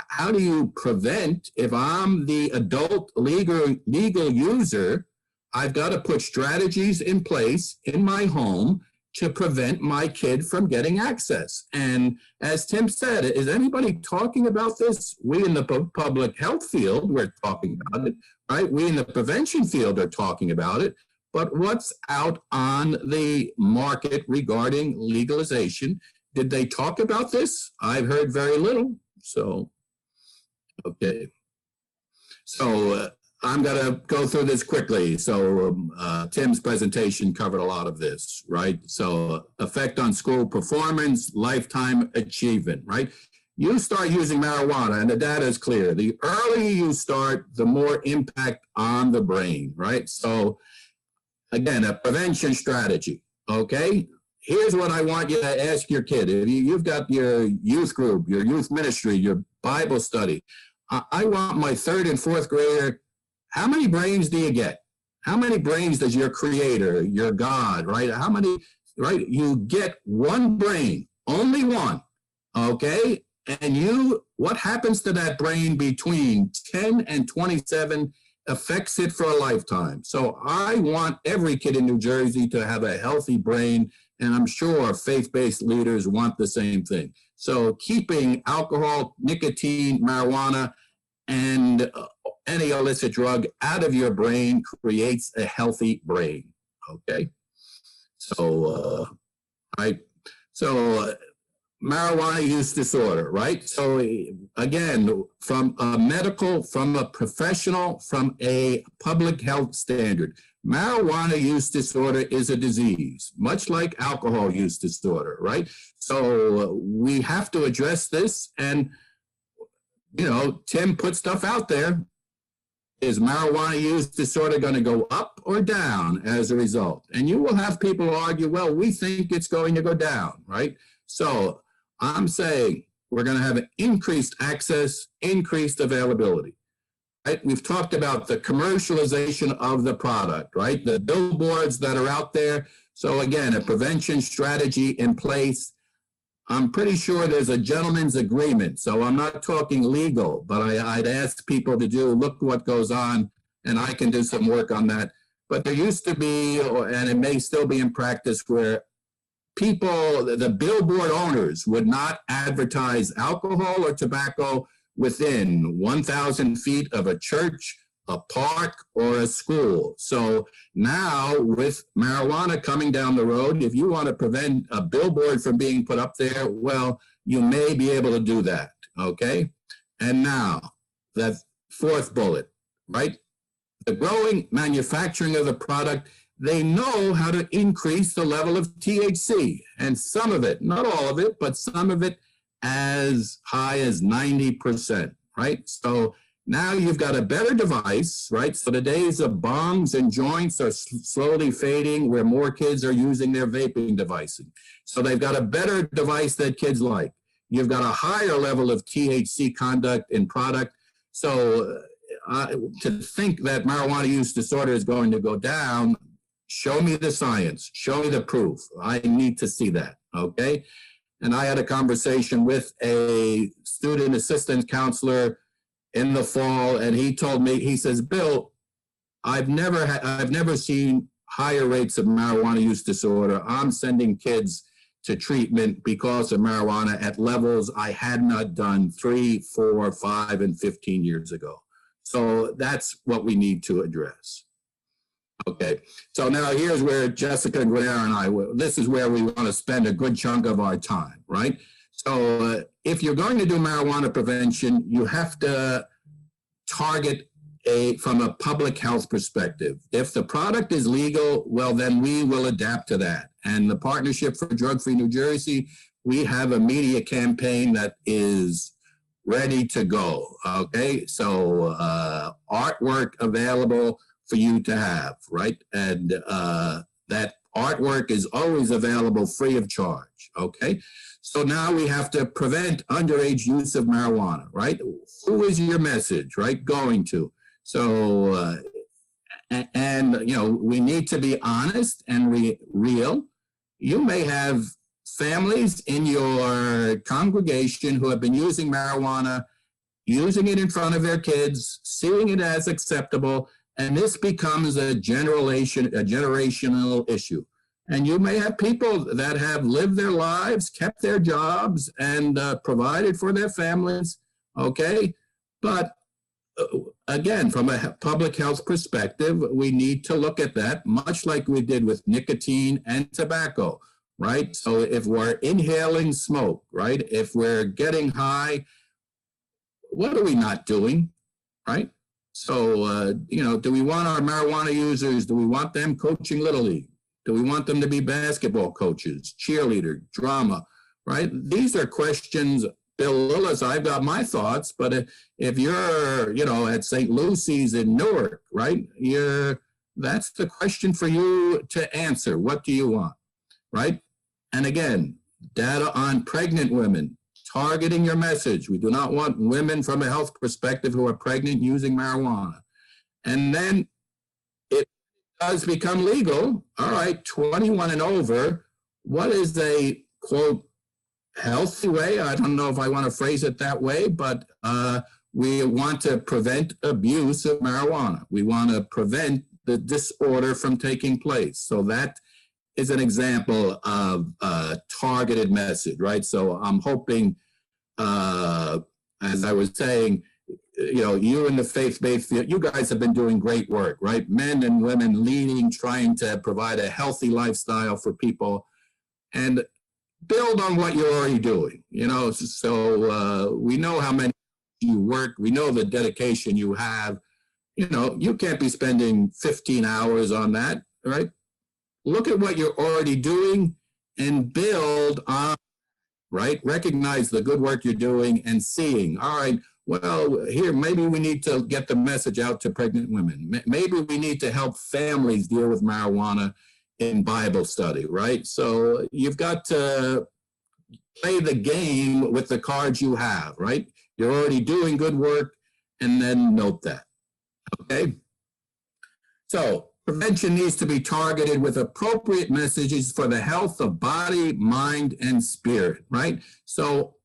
How do you prevent, if I'm the adult legal user, I've got to put strategies in place in my home to prevent my kid from getting access. And as Tim said, is anybody talking about this? We in the public health field, we're talking about it, right? We in the prevention field are talking about it. But what's out on the market regarding legalization? Did they talk about this? I've heard very little. So, okay. So, I'm going to go through this quickly. So Tim's presentation covered a lot of this, right? So effect on school performance, lifetime achievement, right? You start using marijuana and the data is clear. The earlier you start, the more impact on the brain, right? So again, a prevention strategy, okay? Here's what I want you to ask your kid. If you've got your youth group, your youth ministry, your Bible study, I want my 3rd and 4th grader. How many brains do you get? How many brains does your creator, your God, right? How many, right? You get one brain, only one, okay? And what happens to that brain between 10 and 27 affects it for a lifetime. So I want every kid in New Jersey to have a healthy brain, and I'm sure faith-based leaders want the same thing. So keeping alcohol, nicotine, marijuana, and any illicit drug out of your brain creates a healthy brain, okay? So, marijuana use disorder, right? So again, from a professional, from a public health standard, marijuana use disorder is a disease, much like alcohol use disorder, right? So we have to address this. And, Tim put stuff out there. Is marijuana use disorder going to go up or down as a result? And you will have people argue, well, we think it's going to go down, right? So I'm saying we're going to have an increased access, increased availability. Right? We've talked about the commercialization of the product, right? The billboards that are out there. So again, a prevention strategy in place. I'm pretty sure there's a gentleman's agreement. So I'm not talking legal, but I'd ask people to look what goes on, and I can do some work on that. But there used to be, and it may still be in practice, where people, the billboard owners, would not advertise alcohol or tobacco within 1,000 feet of a church, a park, or a school. So now with marijuana coming down the road, if you want to prevent a billboard from being put up there, well, you may be able to do that, okay? And now, that fourth bullet, right? The growing manufacturing of the product, they know how to increase the level of THC, and some of it, not all of it, but some of it as high as 90%, right? So now you've got a better device, right? So the days of bongs and joints are slowly fading, where more kids are using their vaping devices. So they've got a better device that kids like. You've got a higher level of THC conduct in product. So to think that marijuana use disorder is going to go down, show me the science, show me the proof. I need to see that, okay? And I had a conversation with a student assistance counselor in the fall, and he told me, he says, Bill, I've never seen higher rates of marijuana use disorder. I'm sending kids to treatment because of marijuana at levels I had not done 3, 4, 5, and 15 years ago. So that's what we need to address. Okay, so now here's where Jessica Guerrero and I, this is where we want to spend a good chunk of our time, right? So if you're going to do marijuana prevention, you have to target from a public health perspective. If the product is legal, well, then we will adapt to that. And the Partnership for Drug-Free New Jersey, we have a media campaign that is ready to go, okay? So artwork available for you to have, right? And that artwork is always available free of charge, okay? So now we have to prevent underage use of marijuana, right? Who is your message, right, going to? So, we need to be honest and real. You may have families in your congregation who have been using marijuana, using it in front of their kids, seeing it as acceptable, and this becomes a generational issue. And you may have people that have lived their lives, kept their jobs, and provided for their families, okay? But again, from a public health perspective, we need to look at that, much like we did with nicotine and tobacco, right? So if we're inhaling smoke, right? If we're getting high, what are we not doing, right? So, do we want our marijuana users, do we want them coaching Little League? Do we want them to be basketball coaches, cheerleader, drama, right? These are questions, Bill Lillis, I've got my thoughts, but if you're, at St. Lucy's in Newark, right? That's the question for you to answer. What do you want, right? And again, data on pregnant women, targeting your message. We do not want women from a health perspective who are pregnant using marijuana. And then it does become legal, all right, 21 and over, what is a, quote, healthy way? I don't know if I want to phrase it that way, but we want to prevent abuse of marijuana. We want to prevent the disorder from taking place. So that is an example of a targeted message, right? So I'm hoping, as I was saying, you in the faith-based field, you guys have been doing great work, right? Men and women leading, trying to provide a healthy lifestyle for people. And build on what you're already doing, you know. So we know how many you work, we know the dedication you have. You know, you can't be spending 15 hours on that, right? Look at what you're already doing and build on, right? Recognize the good work you're doing and seeing, all right, well, here, maybe we need to get the message out to pregnant women. Maybe we need to help families deal with marijuana in Bible study, right? So you've got to play the game with the cards you have, right? You're already doing good work, and then note that, okay? So prevention needs to be targeted with appropriate messages for the health of body, mind, and spirit, right? So,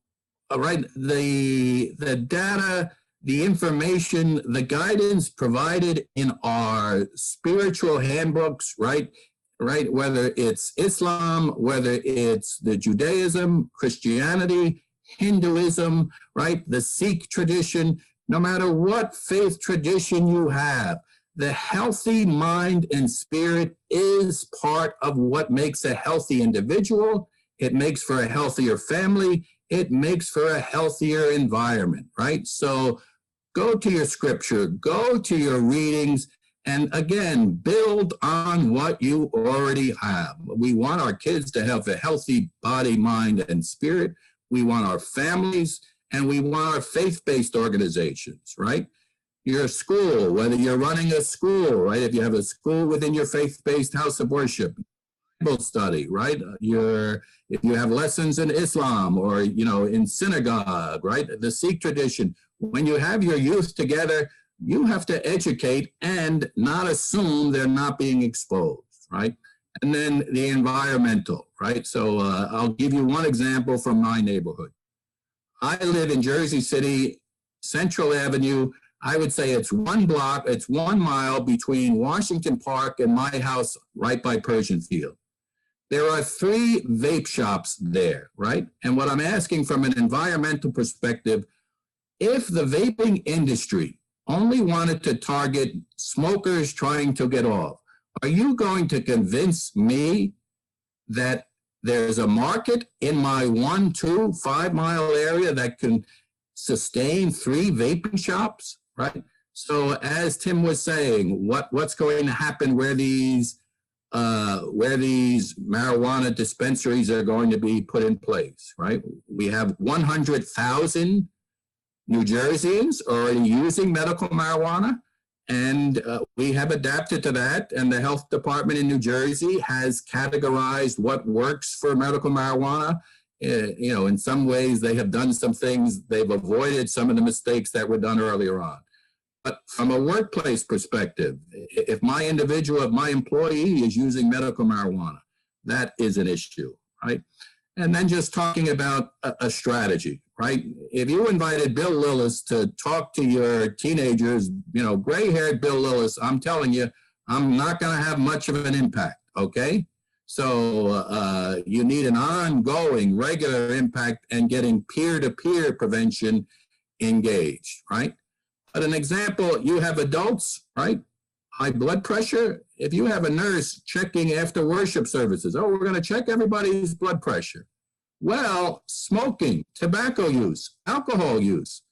right, the data, the information, the guidance provided in our spiritual handbooks, right, whether it's Islam, whether it's the Judaism, Christianity, Hinduism, right, the Sikh tradition, no matter what faith tradition you have, the healthy mind and spirit is part of what makes a healthy individual. It makes for a healthier family. It makes for a healthier environment, right? So go to your scripture, go to your readings, and again, build on what you already have. We want our kids to have a healthy body, mind, and spirit. We want our families, and we want our faith-based organizations, right? Your school, whether you're running a school, right? If you have a school within your faith-based house of worship, Bible study, right? If you have lessons in Islam or, you know, in synagogue, right? The Sikh tradition, when you have your youth together, you have to educate and not assume they're not being exposed, right? And then the environmental, right? So I'll give you one example from my neighborhood. I live in Jersey City, Central Avenue. I would say it's 1 block, it's 1 mile between Washington Park and my house right by Persian Field. There are 3 vape shops there, right? And what I'm asking from an environmental perspective, if the vaping industry only wanted to target smokers trying to get off, are you going to convince me that there's a market in my 1, 2, 5 mile area that can sustain 3 vaping shops, right? So as Tim was saying, what's going to happen where these marijuana dispensaries are going to be put in place, right? We have 100,000 New Jerseyans already using medical marijuana, and we have adapted to that, and the health department in New Jersey has categorized what works for medical marijuana. You know, in some ways they have done some things, they've avoided some of the mistakes that were done earlier on. But from a workplace perspective, if my employee is using medical marijuana, that is an issue, right? And then just talking about a strategy, right? If you invited Bill Lillis to talk to your teenagers, you know, gray-haired Bill Lillis, I'm telling you, I'm not going to have much of an impact, okay? So you need an ongoing, regular impact and getting peer-to-peer prevention engaged, right? But an example, you have adults, right? High blood pressure. If you have a nurse checking after worship services, oh, we're going to check everybody's blood pressure. Well, smoking, tobacco use, alcohol use,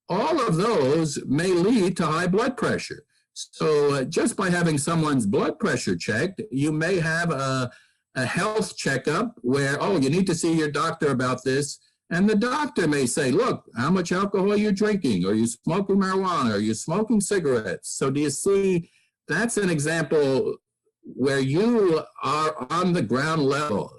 all of those may lead to high blood pressure. So just by having someone's blood pressure checked, you may have a health checkup where, oh, you need to see your doctor about this. And the doctor may say, look, how much alcohol are you drinking? Are you smoking marijuana? Are you smoking cigarettes? So do you see, that's an example where you are on the ground level.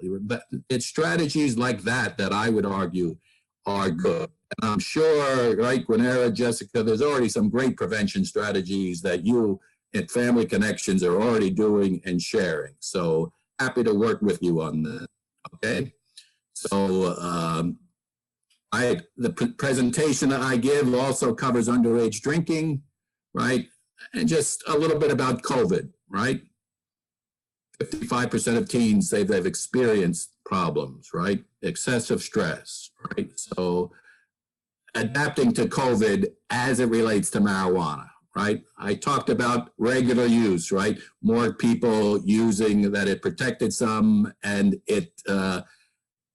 It's strategies like that that I would argue are good. And I'm sure, right, Gwenera, Jessica, there's already some great prevention strategies that you at Family Connections are already doing and sharing. So happy to work with you on that, okay? So the presentation that I give also covers underage drinking, right? And just a little bit about COVID, right? 55% of teens say they've experienced problems, right? Excessive stress, right? So adapting to COVID as it relates to marijuana, right? I talked about regular use, right? More people using that, it protected some, and it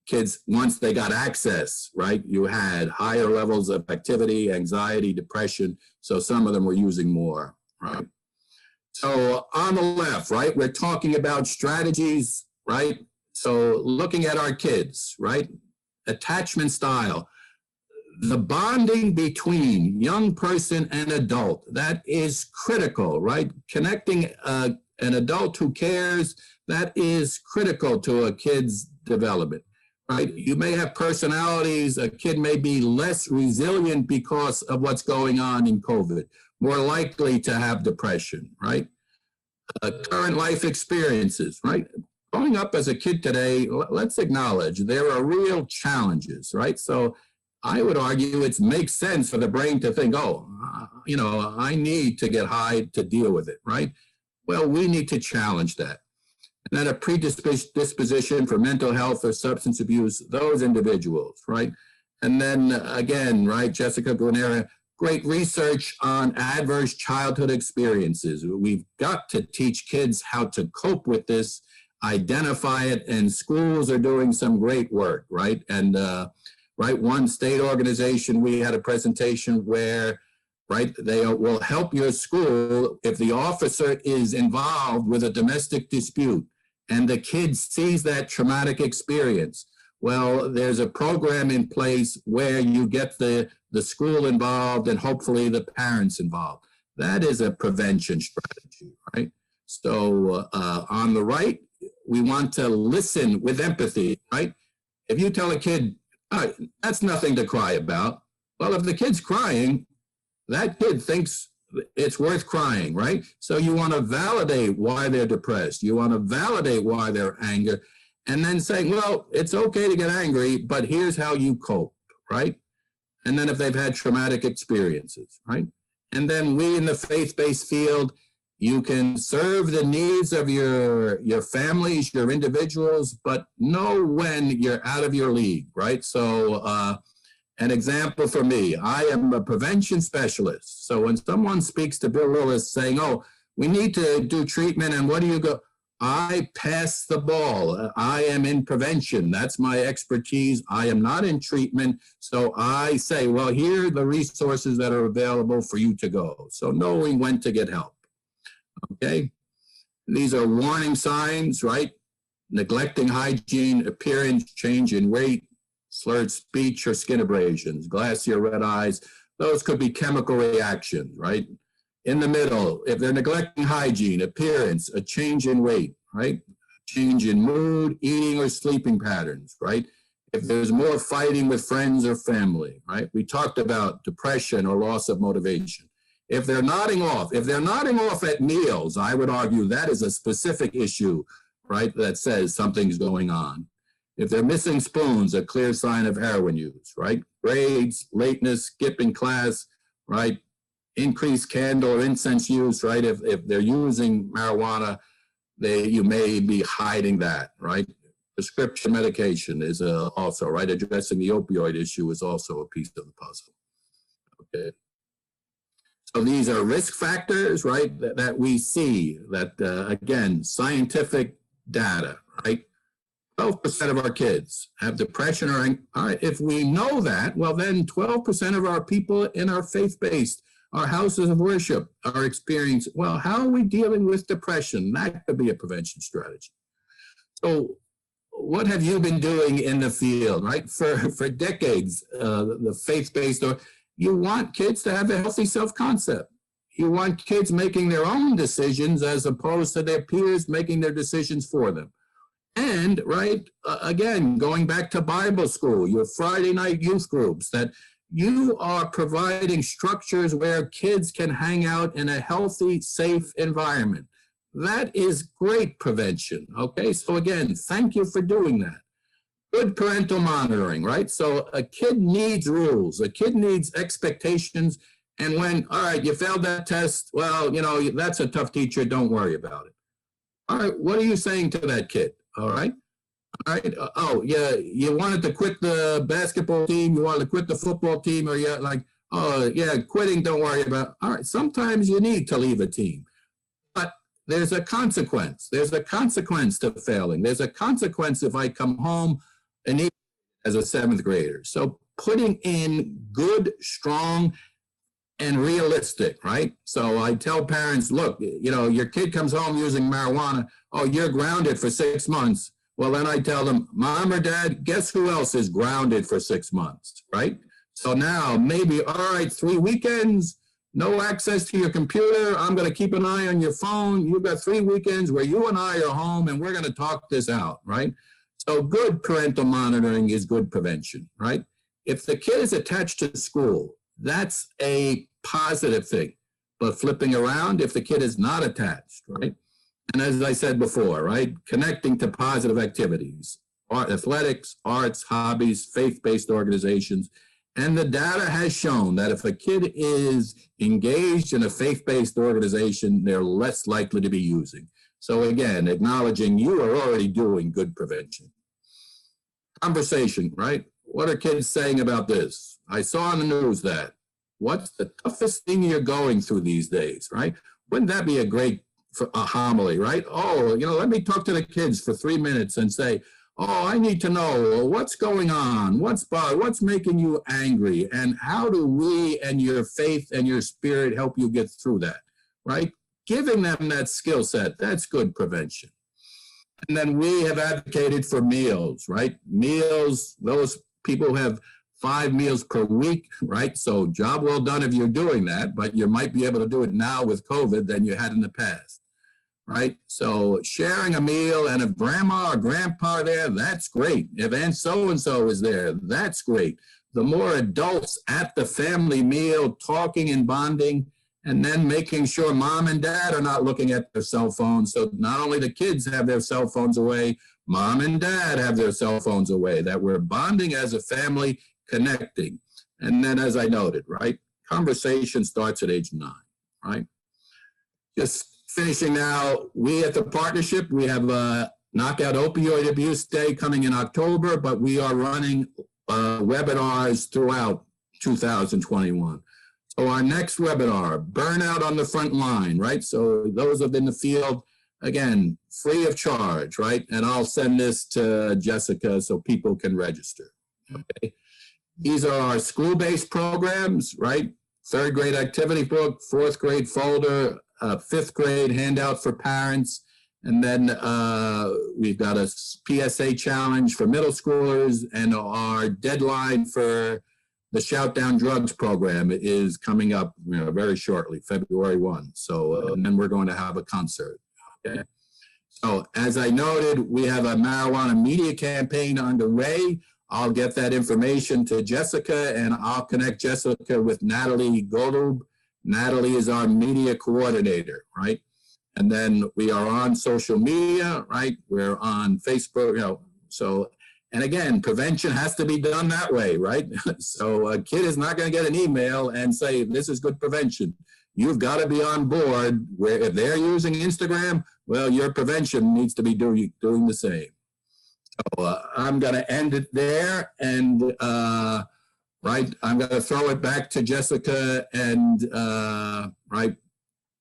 kids, once they got access, right, you had higher levels of activity, anxiety, depression. So some of them were using more, right? So on the left, right, we're talking about strategies, right? So looking at our kids, right? Attachment style, the bonding between young person and adult, that is critical, right? Connecting an adult who cares, that is critical to a kid's development, right? You may have personalities, a kid may be less resilient because of what's going on in COVID, more likely to have depression, right? Current life experiences, right? Growing up as a kid today, let's acknowledge there are real challenges, right? So I would argue it makes sense for the brain to think, oh, you know, I need to get high to deal with it, right? Well, we need to challenge that. And then a predisposition for mental health or substance abuse, those individuals, right? And then again, right, Jessica Guarnera, great research on adverse childhood experiences. We've got to teach kids how to cope with this, identify it, and schools are doing some great work, right? And right, one state organization, we had a presentation where, right, they will help your school if the officer is involved with a domestic dispute and the kid sees that traumatic experience. Well, there's a program in place where you get the school involved and hopefully the parents involved. That is a prevention strategy, right? So on the right, we want to listen with empathy, right? If you tell a kid, oh, that's nothing to cry about. Well, if the kid's crying, that kid thinks it's worth crying, right? So you want to validate why they're depressed. You want to validate why they're angry. And then saying, well, it's okay to get angry, but here's how you cope, right? And then if they've had traumatic experiences, right? And then we in the faith-based field, you can serve the needs of your families, your individuals, but know when you're out of your league, right? So an example for me, I am a prevention specialist. So when someone speaks to Bill Lillis saying, oh, we need to do treatment, and what do you go? I pass the ball. I am in prevention. That's my expertise. I am not in treatment. So I say, well, here are the resources that are available for you to go. So knowing when to get help. Okay. These are warning signs, right? Neglecting hygiene, appearance, change in weight, slurred speech or skin abrasions, glassy or red eyes. Those could be chemical reactions, right? In the middle, if they're neglecting hygiene, appearance, a change in weight, right? Change in mood, eating or sleeping patterns, right? If there's more fighting with friends or family, right? We talked about depression or loss of motivation. If they're nodding off at meals, I would argue that is a specific issue, right? That says something's going on. If they're missing spoons, a clear sign of heroin use, right? Grades, lateness, skipping class, right? Increased candle or incense use, right? If they're using marijuana, you may be hiding that, right? Prescription medication is also, right? Addressing the opioid issue is also a piece of the puzzle. Okay. So these are risk factors, right? That we see that, again, scientific data, right? 12% of our kids have depression or, all right, if we know that, well, then 12% of our people in our faith-based, our houses of worship are experiencing, well, how are we dealing with depression? That could be a prevention strategy. So what have you been doing in the field, right? For decades, the faith-based, you want kids to have a healthy self-concept. You want kids making their own decisions as opposed to their peers making their decisions for them. And, right, again, going back to Bible school, your Friday night youth groups, that you are providing structures where kids can hang out in a healthy, safe environment. That is great prevention, okay? So again, thank you for doing that. Good parental monitoring, right? So a kid needs rules, a kid needs expectations, and when, all right, you failed that test, well, you know, that's a tough teacher, don't worry about it. All right, what are you saying to that kid? All right. All right. Oh, yeah. You wanted to quit the basketball team. You wanted to quit the football team, or you're like, oh, yeah, quitting. Don't worry about it. All right. Sometimes you need to leave a team, but there's a consequence. There's a consequence to failing. There's a consequence if I come home inebriated as a 7th grader. So putting in good, strong, and realistic, right? So I tell parents, look, your kid comes home using marijuana. Oh, you're grounded for 6 months. Well, then I tell them, mom or dad, guess who else is grounded for 6 months, right? So now maybe, all right, 3 weekends, no access to your computer. I'm going to keep an eye on your phone. You've got 3 weekends where you and I are home and we're going to talk this out, right? So good parental monitoring is good prevention, right? If the kid is attached to school, that's a positive thing. But flipping around, if the kid is not attached, right? And as I said before, right, connecting to positive activities, athletics, arts, hobbies, faith-based organizations. And the data has shown that if a kid is engaged in a faith-based organization, they're less likely to be using. So again, acknowledging you are already doing good prevention. Conversation, right? What are kids saying about this? I saw on the news that. What's the toughest thing you're going through these days, right? Wouldn't that be a great homily, right? Oh, let me talk to the kids for 3 minutes and say, oh, I need to know what's going on, what's making you angry, and how do we and your faith and your spirit help you get through that, right? Giving them that skill set, that's good prevention. And then we have advocated for meals, right? Meals, those people have 5 meals per week, right? So job well done if you're doing that, but you might be able to do it now with COVID than you had in the past, right? So sharing a meal, and if grandma or grandpa are there, that's great. If Aunt so-and-so is there, that's great. The more adults at the family meal talking and bonding, and then making sure mom and dad are not looking at their cell phones. So not only the kids have their cell phones away, mom and dad have their cell phones away, that we're bonding as a family, connecting. And then, as I noted, right, conversation starts at age 9, right? Just finishing now, we at the partnership, we have a Knockout Opioid Abuse Day coming in October, but we are running webinars throughout 2021. So our next webinar, Burnout on the Front Line, right? So those of in the field, again, free of charge, right? And I'll send this to Jessica so people can register, okay? These are our school-based programs, right? 3rd grade activity book, 4th grade folder, 5th grade handout for parents. And then we've got a PSA challenge for middle schoolers, and our deadline for the Shout Down Drugs program is coming up very shortly, February 1. So and then we're going to have a concert, okay? So as I noted, we have a marijuana media campaign underway. I'll get that information to Jessica, and I'll connect Jessica with Natalie Golub. Natalie is our media coordinator, right? And then we are on social media, right? We're on Facebook, so, and again, prevention has to be done that way, right? So a kid is not going to get an email and say, this is good prevention. You've got to be on board where if they're using Instagram, well, your prevention needs to be doing the same. So I'm going to end it there, and right, I'm going to throw it back to Jessica, and right,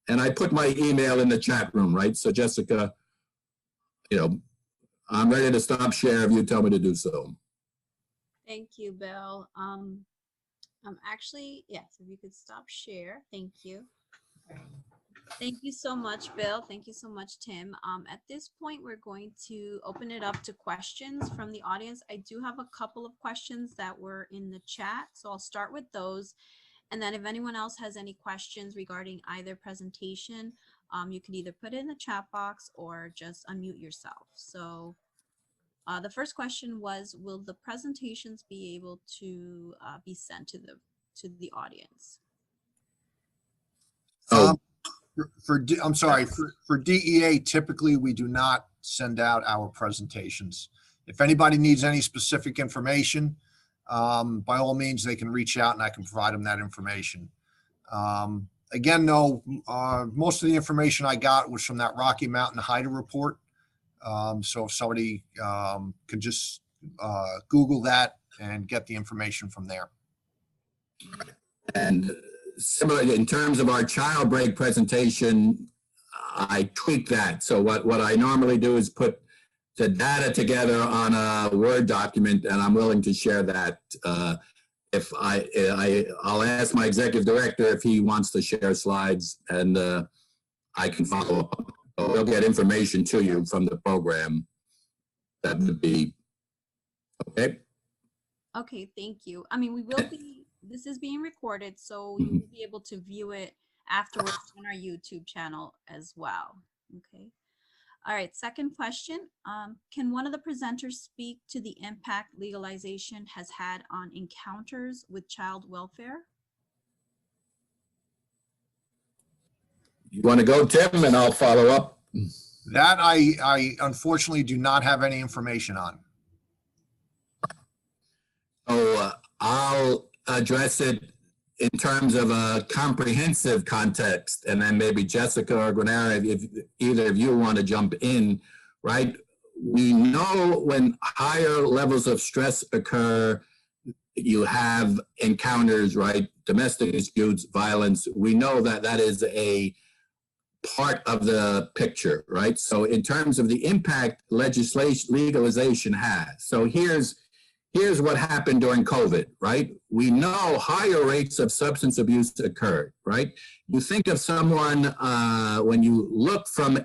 and I put my email in the chat room, right? So Jessica, I'm ready to stop share if you tell me to do so. Thank you, Bill. Actually, yes, if you could stop share, thank you. Thank you so much, Bill. Thank you so much, Tim. At this point, we're going to open it up to questions from the audience. I do have a couple of questions that were in the chat, so I'll start with those. And then if anyone else has any questions regarding either presentation, you can either put it in the chat box or just unmute yourself. So the first question was, will the presentations be able to be sent to the audience? I'm sorry, for DEA, typically we do not send out our presentations. If anybody needs any specific information, by all means, they can reach out and I can provide them that information. Again, though, most of the information I got was from that Rocky Mountain Hider report. So if somebody could just Google that and get the information from there. And similar in terms of our child break presentation, I tweak that. So what I normally do is put data together on a Word document, and I'm willing to share that. If I'll ask my executive director if he wants to share slides, and I can follow up. We'll get information to you from the program. That would be okay. Okay, thank you. I mean, this is being recorded, so you will be able to view it afterwards on our YouTube channel as well. Okay. All right, second question. Can one of the presenters speak to the impact legalization has had on encounters with child welfare? You want to go, Tim, and I'll follow up? That I unfortunately do not have any information on. So I'll address it in terms of a comprehensive context, and then maybe Jessica or Gwenara, if either of you want to jump in, right? We know when higher levels of stress occur, you have encounters, right? Domestic disputes, violence. We know that that is a part of the picture, right? So in terms of the impact legalization has. So here's what happened during COVID, right? We know higher rates of substance abuse occurred, right? You think of someone, when you look from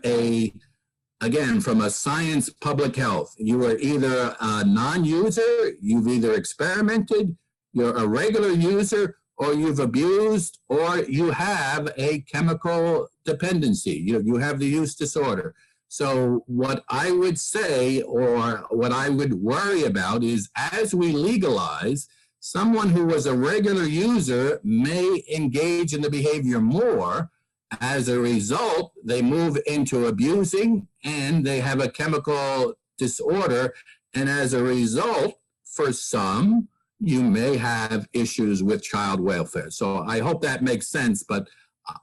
from a science public health, you are either a non-user, you've either experimented, you're a regular user, or you've abused, or you have a chemical dependency. You have the use disorder. So what I would say, or what I would worry about, is as we legalize, someone who was a regular user may engage in the behavior more. As a result, they move into abusing, and they have a chemical disorder. And as a result, for some, you may have issues with child welfare. So I hope that makes sense, but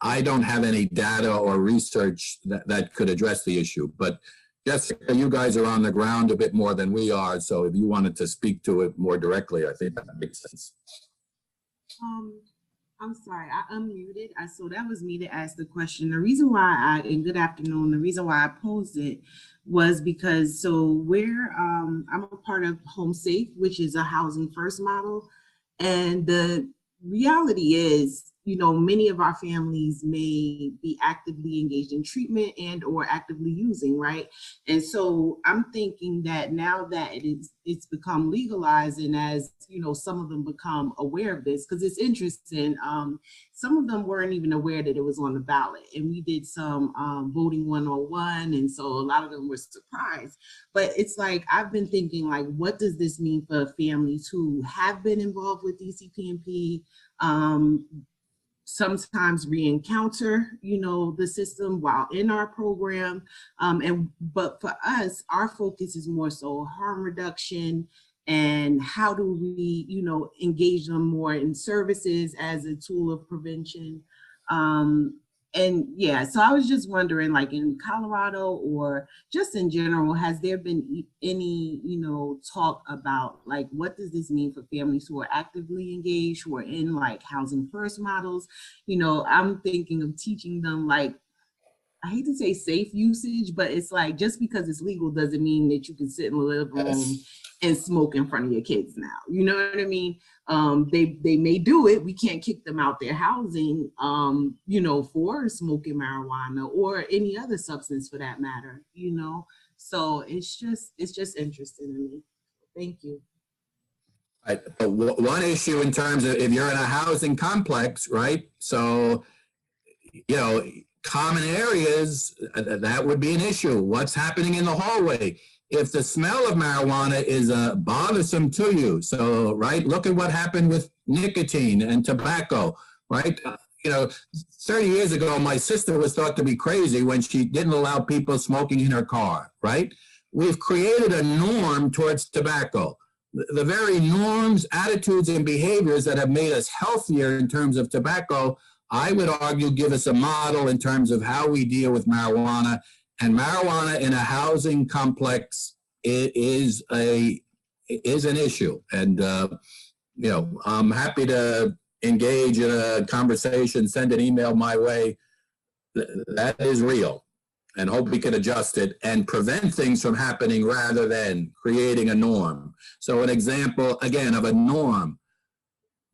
I don't have any data or research that could address the issue. But Jessica, you guys are on the ground a bit more than we are. So if you wanted to speak to it more directly, I think that makes sense. I'm sorry, I unmuted. So that was me to ask the question. The reason why and good afternoon, the reason why I posed it was because, so I'm a part of Home Safe, which is a housing first model. And the reality is, many of our families may be actively engaged in treatment and or actively using, right? And so I'm thinking that now that it's become legalized, and as some of them become aware of this, because it's interesting, some of them weren't even aware that it was on the ballot. And we did some voting 101, and so a lot of them were surprised. But it's like, I've been thinking, like, what does this mean for families who have been involved with DCP&P, sometimes re-encounter, the system while in our program. But for us, our focus is more so harm reduction, and how do we, engage them more in services as a tool of prevention. And yeah, so I was just wondering, like in Colorado or just in general, has there been any, talk about, like, what does this mean for families who are actively engaged, who are in like housing first models? I'm thinking of teaching them, like, I hate to say safe usage, but it's like, just because it's legal doesn't mean that you can sit in the living room and smoke in front of your kids now. You know what I mean? They may do it. We can't kick them out their housing, for smoking marijuana or any other substance for that matter, So it's just interesting to me. Thank you. Right. But one issue in terms of if you're in a housing complex, right? So, common areas, that would be an issue. What's happening in the hallway? If the smell of marijuana is bothersome to you, so, right, look at what happened with nicotine and tobacco, right? 30 years ago, my sister was thought to be crazy when she didn't allow people smoking in her car, right? We've created a norm towards tobacco. The very norms, attitudes, and behaviors that have made us healthier in terms of tobacco, I would argue, give us a model in terms of how we deal with marijuana. And marijuana in a housing complex is an issue. And, I'm happy to engage in a conversation, send an email my way. That is real. and hope we can adjust it and prevent things from happening rather than creating a norm. So an example, again, of a norm.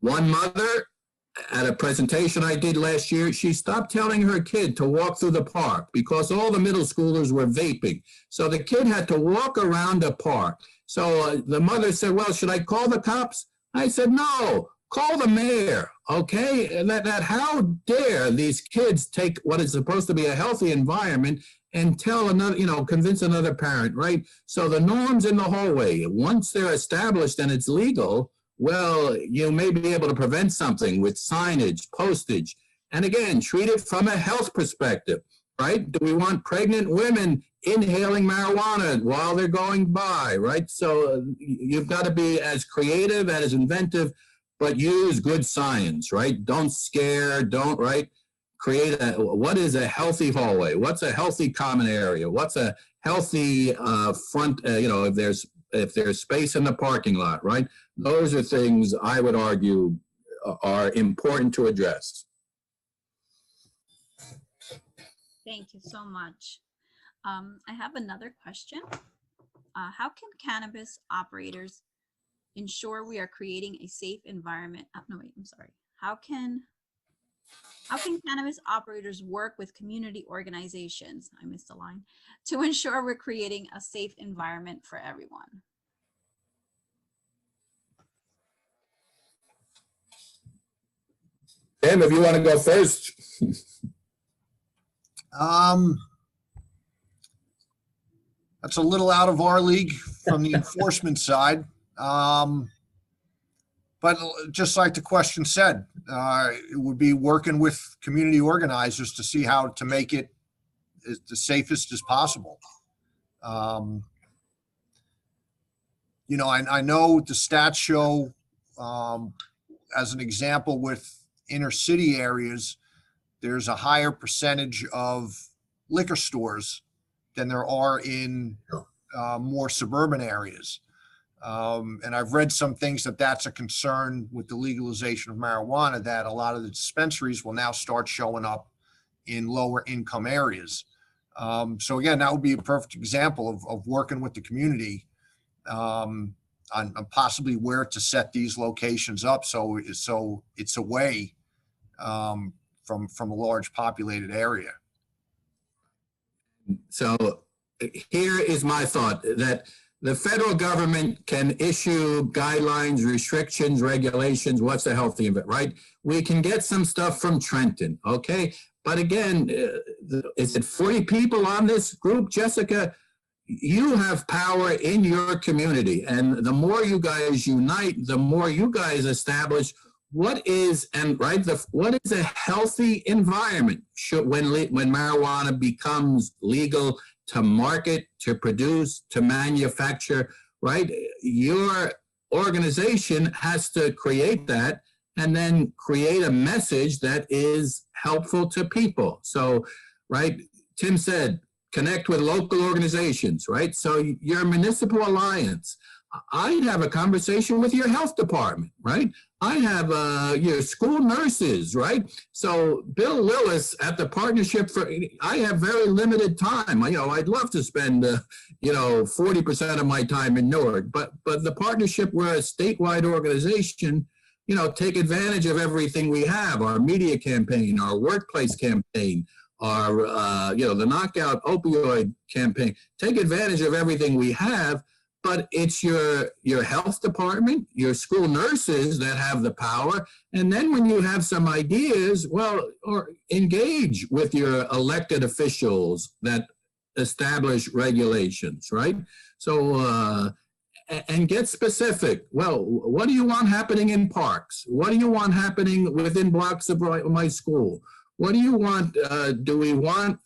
One mother, at a presentation I did last year, she stopped telling her kid to walk through the park because all the middle schoolers were vaping. So the kid had to walk around the park. So the mother said, well, should I call the cops? I said, no, call the mayor, okay? And that how dare these kids take what is supposed to be a healthy environment and tell another, convince another parent, right? So the norms in the hallway, once they're established and it's legal, well, you may be able to prevent something with signage, postage, and again, treat it from a health perspective, right? Do we want pregnant women inhaling marijuana while they're going by, right? So you've got to be as creative, as inventive, but use good science, right? Don't scare, right? Create what is a healthy hallway? What's a healthy common area? What's a healthy front, if there's space in the parking lot, right? Those are things I would argue are important to address. Thank you so much. I have another question. How can cannabis operators ensure we are creating a safe environment? No, wait, I'm sorry. How can cannabis operators work with community organizations, I missed a line, to ensure we're creating a safe environment for everyone? Tim, if you want to go first. That's a little out of our league from the enforcement side. But just like the question said, it would be working with community organizers to see how to make it the safest as possible. I know the stats show, as an example, with inner city areas, there's a higher percentage of liquor stores than there are in more suburban areas. And I've read some things that's a concern with the legalization of marijuana, that a lot of the dispensaries will now start showing up in lower income areas. So again, that would be a perfect example of working with the community on possibly where to set these locations up. So it's away from a large populated area. So here is my thought, that the federal government can issue guidelines, restrictions, regulations. What's a healthy environment, right? We can get some stuff from Trenton, okay? But again, is it 40 people on this group, Jessica? You have power in your community, and the more you guys unite, the more you guys establish what is a healthy environment when marijuana becomes legal to market, to produce, to manufacture, right? Your organization has to create that and then create a message that is helpful to people. So, right, Tim said, connect with local organizations, right? So your municipal alliance, I'd have a conversation with your health department, right? I have your school nurses, right? So Bill Lillis at the Partnership I have very limited time. I'd love to spend, 40% of my time in Newark, but the Partnership, we're a statewide organization, take advantage of everything we have, our media campaign, our workplace campaign, our, the knockout opioid campaign, take advantage of everything we have. But it's your health department, your school nurses that have the power. And then when you have some ideas, or engage with your elected officials that establish regulations, right? So, and get specific. Well, what do you want happening in parks? What do you want happening within blocks of my school? What do you want? Do we want,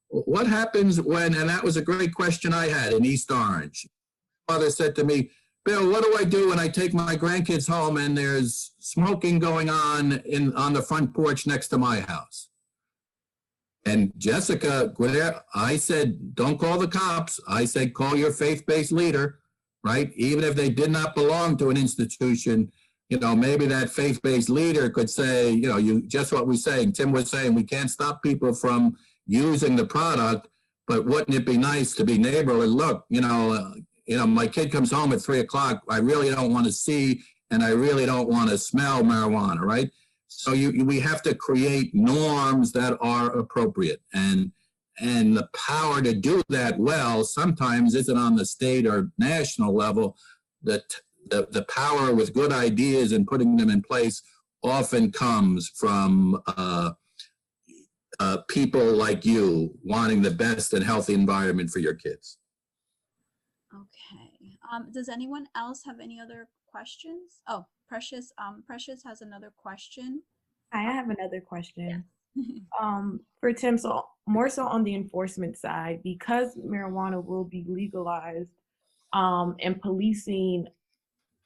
what happens when, and that was a great question I had in East Orange. Father said to me, Bill, what do I do when I take my grandkids home and there's smoking going on the front porch next to my house? And Jessica, I said, don't call the cops. I said, call your faith-based leader, right? Even if they did not belong to an institution, maybe that faith-based leader could say, just what we're saying, Tim was saying, we can't stop people from, using the product, but wouldn't it be nice to be neighborly? Look, my kid comes home at 3 o'clock. I really don't want to see, and I really don't want to smell marijuana, right? So we have to create norms that are appropriate, and the power to do that well sometimes isn't on the state or national level. The power with good ideas and putting them in place often comes from people like you wanting the best and healthy environment for your kids. Okay. Does anyone else have any other questions? Oh, Precious. Precious has another question. I have another question. Yeah. For Tim, so more so on the enforcement side, because marijuana will be legalized, and policing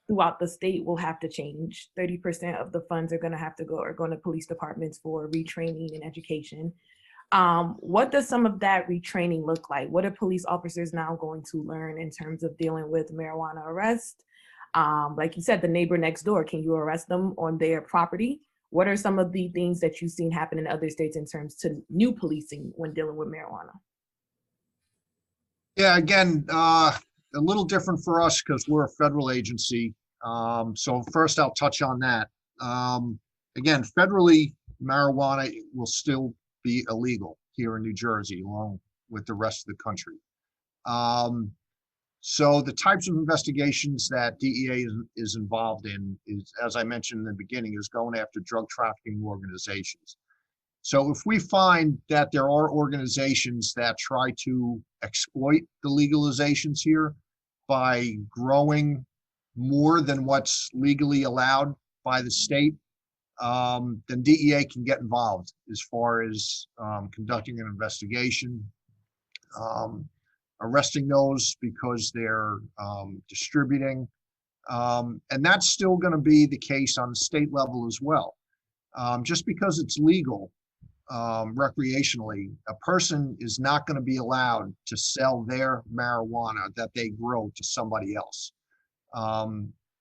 throughout the state will have to change. 30% of the funds are going to police departments for retraining and education. What does some of that retraining look like? What are police officers now going to learn in terms of dealing with marijuana arrest? Like you said, the neighbor next door, can you arrest them on their property? What are some of the things that you've seen happen in other states in terms to new policing when dealing with marijuana? Yeah, again, a little different for us because we're a federal agency. So first I'll touch on that. Again, federally, marijuana will still be illegal here in New Jersey, along with the rest of the country. So the types of investigations that DEA is involved in is, as I mentioned in the beginning, is going after drug trafficking organizations. So if we find that there are organizations that try to exploit the legalizations here by growing more than what's legally allowed by the state, then DEA can get involved as far as conducting an investigation, arresting those because they're distributing. And that's still going to be the case on the state level as well. Just because it's legal recreationally, a person is not going to be allowed to sell their marijuana that they grow to somebody else.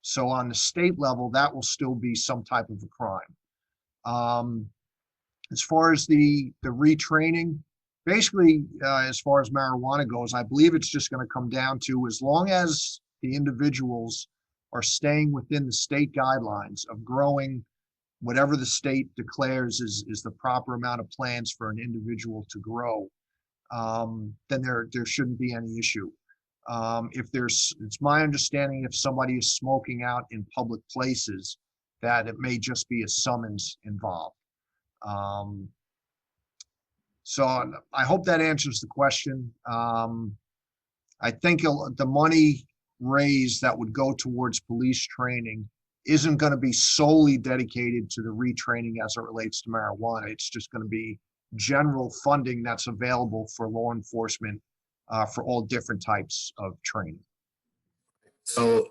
So on the state level, that will still be some type of a crime. As far as the retraining, basically, as far as marijuana goes, I believe it's just going to come down to, as long as the individuals are staying within the state guidelines of growing whatever the state declares is the proper amount of plants for an individual to grow, then there shouldn't be any issue. It's my understanding if somebody is smoking out in public places, that it may just be a summons involved. So I hope that answers the question. I think the money raised that would go towards police training isn't going to be solely dedicated to the retraining as it relates to marijuana. It's just going to be general funding that's available for law enforcement for all different types of training. So,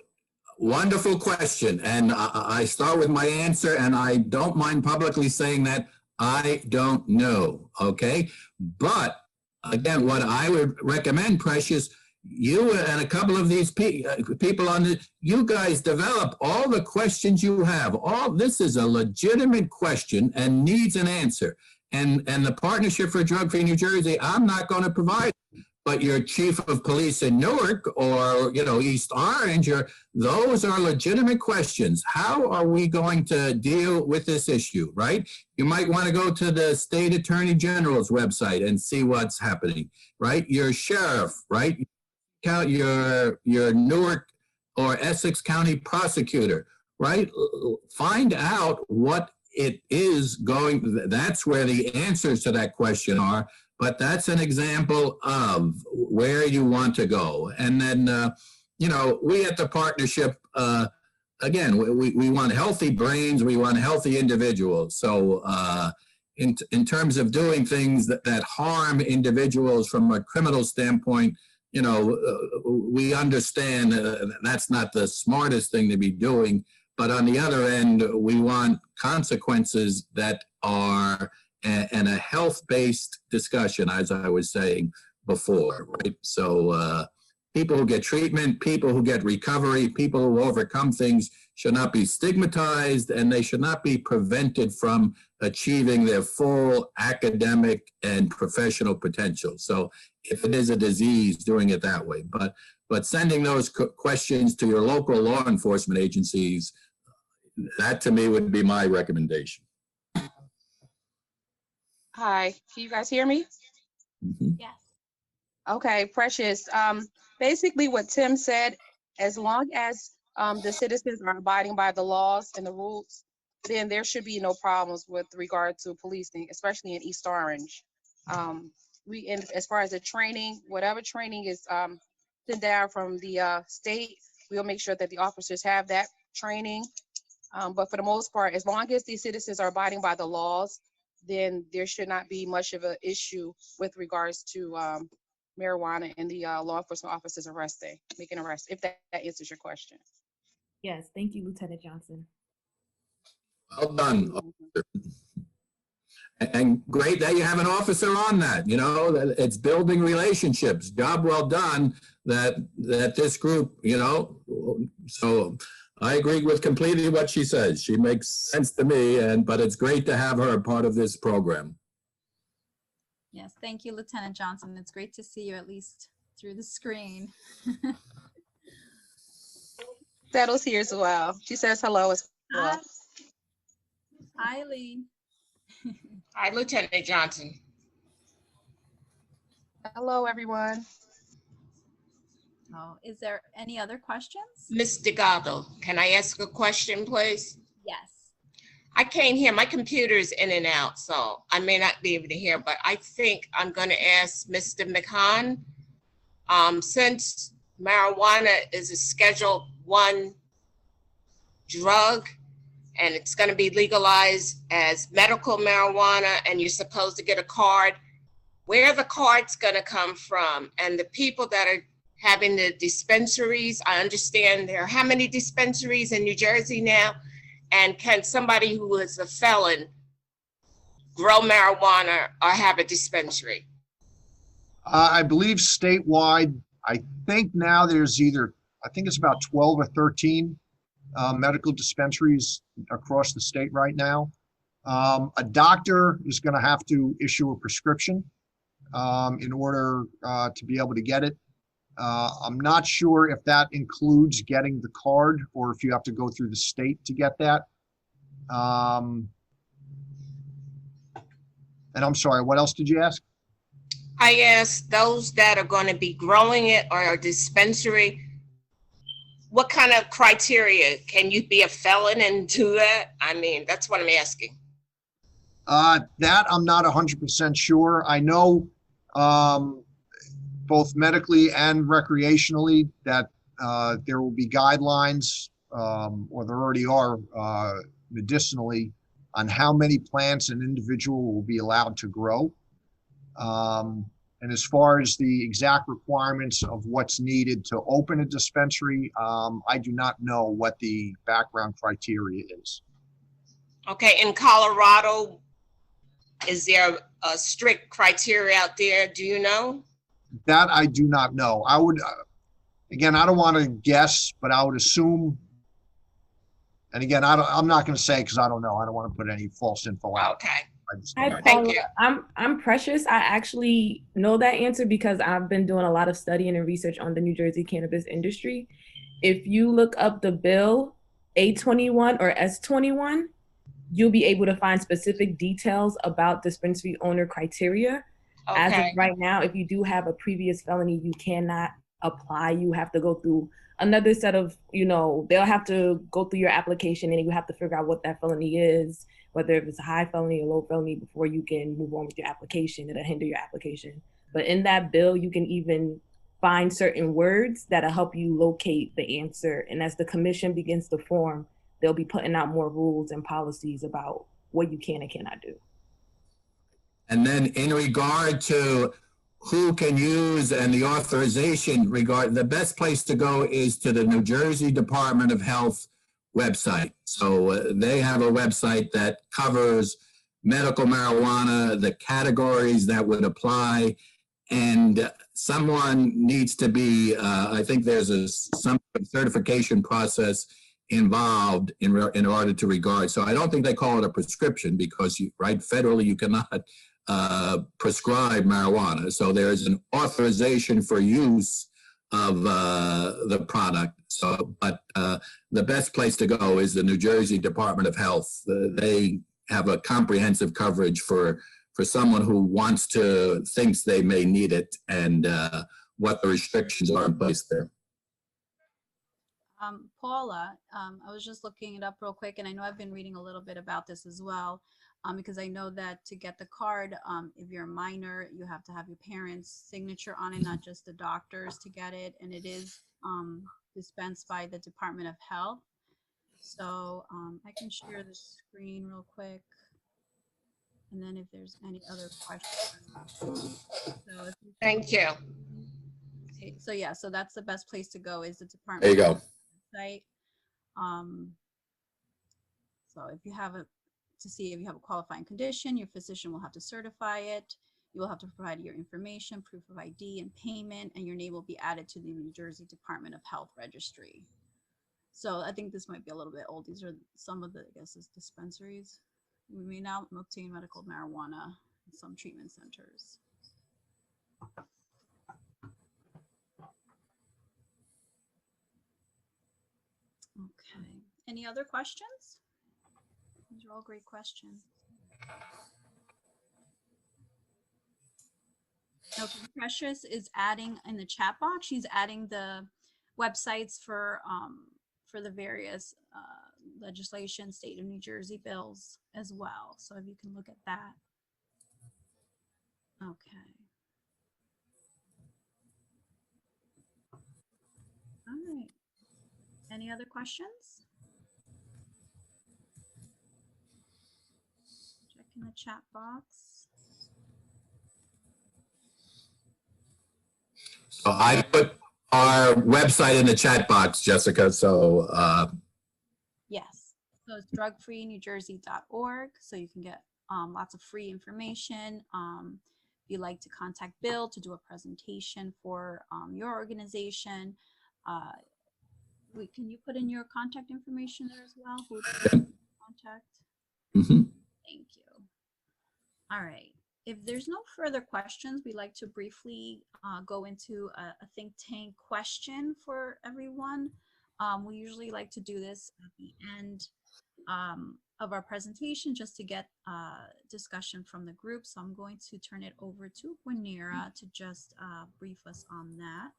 wonderful question. And I start with my answer, and I don't mind publicly saying that I don't know, okay? But again, what I would recommend, Precious, you and a couple of these people on it, you guys develop all the questions you have. This is a legitimate question and needs an answer. And the Partnership for Drug-Free New Jersey, I'm not going to provide, but your chief of police in Newark or, East Orange, those are legitimate questions. How are we going to deal with this issue, right? You might want to go to the state attorney general's website and see what's happening, right? Your sheriff, right? Your Newark or Essex County prosecutor, right? Find out what it is going, that's where the answers to that question are, but that's an example of where you want to go. And then, we at the partnership, again, we want healthy brains, we want healthy individuals. So in terms of doing things that harm individuals from a criminal standpoint, we understand that's not the smartest thing to be doing, but on the other end, we want consequences that are and a health-based discussion, as I was saying before, right? So people who get treatment, people who get recovery, people who overcome things should not be stigmatized, and they should not be prevented from achieving their full academic and professional potential. So if it is a disease, doing it that way. But sending those questions to your local law enforcement agencies, that to me would be my recommendation. Hi, can you guys hear me? Yes. Okay, Precious. Basically what Tim said, as long as the citizens are abiding by the laws and the rules, then there should be no problems with regard to policing, especially in East Orange. As far as the training, whatever training is sent down from the state, we'll make sure that the officers have that training. But for the most part, as long as the citizens are abiding by the laws, then there should not be much of an issue with regards to marijuana and the law enforcement officers making arrests, if that answers your question. Yes, thank you, Lieutenant Johnson. Well done. And great that you have an officer on that. You know, it's building relationships. Job well done that this group, you know. So I agree with completely what she says. She makes sense to me, but it's great to have her a part of this program. Yes, thank you, Lieutenant Johnson. It's great to see you at least through the screen. Settle's here as well. She says hello as well. Hi, Lee. Hi, Lieutenant Johnson. Hello, everyone. Oh, is there any other questions? Ms. Delgado, can I ask a question, please? Yes. I can't hear. My computer's in and out, so I may not be able to hear, but I think I'm going to ask Mr. McMahon. Since marijuana is a Schedule I drug, and it's going to be legalized as medical marijuana, and you're supposed to get a card, where are the cards going to come from? And the people that are having the dispensaries, I understand there are how many dispensaries in New Jersey now? And can somebody who is a felon grow marijuana or have a dispensary? I believe statewide, I think now there's I think it's about 12 or 13 medical dispensaries across the state right now. A doctor is going to have to issue a prescription in order to be able to get it. I'm not sure if that includes getting the card or if you have to go through the state to get that. And I'm sorry, what else did you ask? I asked those that are going to be growing it or a dispensary, what kind of criteria? Can you be a felon and do that? I mean, that's what I'm asking. That I'm not 100% sure. I know both medically and recreationally that there will be guidelines, or there already are medicinally, on how many plants an individual will be allowed to grow. And as far as the exact requirements of what's needed to open a dispensary, I do not know what the background criteria is. Okay, in Colorado, is there a strict criteria out there? Do you know? That I do not know. I would, again, I don't want to guess, but I would assume, and again, I'm not going to say because I don't know. I don't want to put any false info out. Okay. Hi, Thank Paula. you. I'm Precious. I actually know that answer because I've been doing a lot of studying and research on the New Jersey cannabis industry. If you look up the bill A21 or S21, you'll be able to find specific details about dispensary owner criteria. Okay. As of right now, if you do have a previous felony, you cannot apply. You have to go through another set of, they'll have to go through your application and you have to figure out what that felony is, whether if it's a high felony or low felony, before you can move on with your application. It'll hinder your application. But in that bill, you can even find certain words that'll help you locate the answer. And as the commission begins to form, they'll be putting out more rules and policies about what you can and cannot do. And then in regard to who can use and the authorization, the best place to go is to the New Jersey Department of Health website. So they have a website that covers medical marijuana, the categories that would apply, and someone needs to be, I think there's some certification process involved in order to regard. So I don't think they call it a prescription because federally you cannot prescribe marijuana. So there's an authorization for use of the product. So, but the best place to go is the New Jersey Department of Health. They have a comprehensive coverage for someone who thinks they may need it, and what the restrictions are in place there. Paula, I was just looking it up real quick, and I know I've been reading a little bit about this as well, because I know that to get the card, if you're a minor, you have to have your parents' signature on it, not just the doctor's to get it, and it is dispensed by the Department of Health. So I can share the screen real quick, and then if there's any other questions. So Thank you. okay, so yeah, so that's the best place to go is the Department. There you go. Site. So if you have to see if you have a qualifying condition, your physician will have to certify it. You will have to provide your information, proof of ID, and payment, and your name will be added to the New Jersey Department of Health registry. So I think this might be a little bit old. These are some of the, I guess, is dispensaries. We may now obtain medical marijuana in some treatment centers. Okay. Any other questions? These are all great questions. Okay, Precious is adding in the chat box. She's adding the websites for the various legislation, state of New Jersey bills as well. So if you can look at that. Okay. All right. Any other questions? Check in the chat box. So I put our website in the chat box, Jessica. So Yes. So it's drugfreenewjersey.org. So you can get lots of free information. If you'd like to contact Bill to do a presentation for your organization, can you put in your contact information there as well? Who to contact? Thank you. All right. If there's no further questions, we'd like to briefly go into a think tank question for everyone. We usually like to do this at the end of our presentation just to get discussion from the group. So I'm going to turn it over to Gwenera to just brief us on that.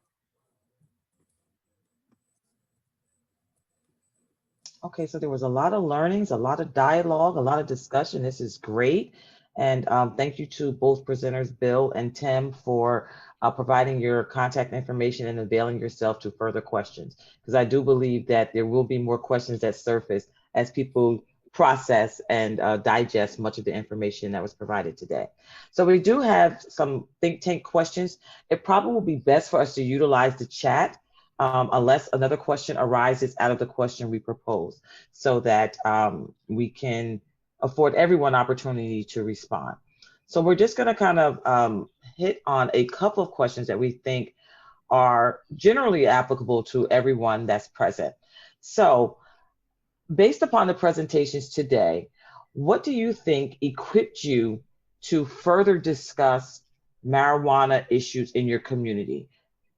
Okay, so there was a lot of learnings, a lot of dialogue, a lot of discussion. This is great. And thank you to both presenters, Bill and Tim, for providing your contact information and availing yourself to further questions. Because I do believe that there will be more questions that surface as people process and digest much of the information that was provided today. So we do have some think tank questions. It probably will be best for us to utilize the chat unless another question arises out of the question we propose, so that we can afford everyone opportunity to respond. So we're just going to kind of hit on a couple of questions that we think are generally applicable to everyone that's present. So based upon the presentations today, what do you think equipped you to further discuss marijuana issues in your community?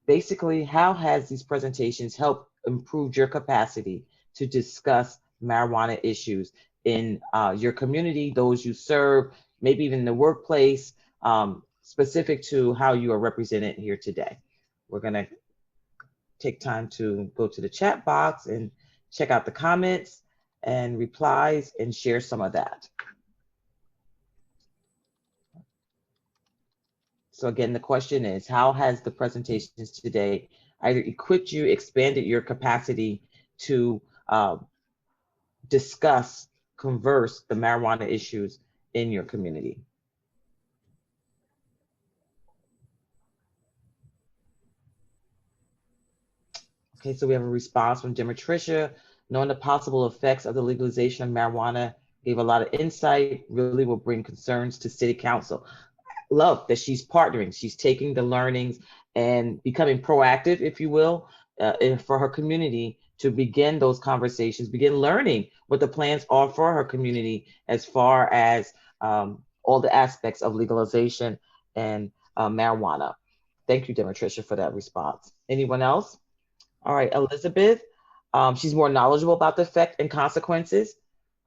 Basically, how has these presentations helped improve your capacity to discuss marijuana issues in your community, those you serve, maybe even in the workplace, specific to how you are represented here today? We're going to take time to go to the chat box and check out the comments and replies and share some of that. So again, the question is, how has the presentations today either equipped you, expanded your capacity to discuss, converse the marijuana issues in your community? Okay, so we have a response from Demetricia. Knowing the possible effects of the legalization of marijuana gave a lot of insight, really will bring concerns to City Council. Love that she's partnering. She's taking the learnings and becoming proactive, if you will, for her community to begin those conversations, begin learning what the plans are for her community as far as all the aspects of legalization and marijuana. Thank you, Demetricia, for that response. Anyone else? All right, Elizabeth. She's more knowledgeable about the effect and consequences.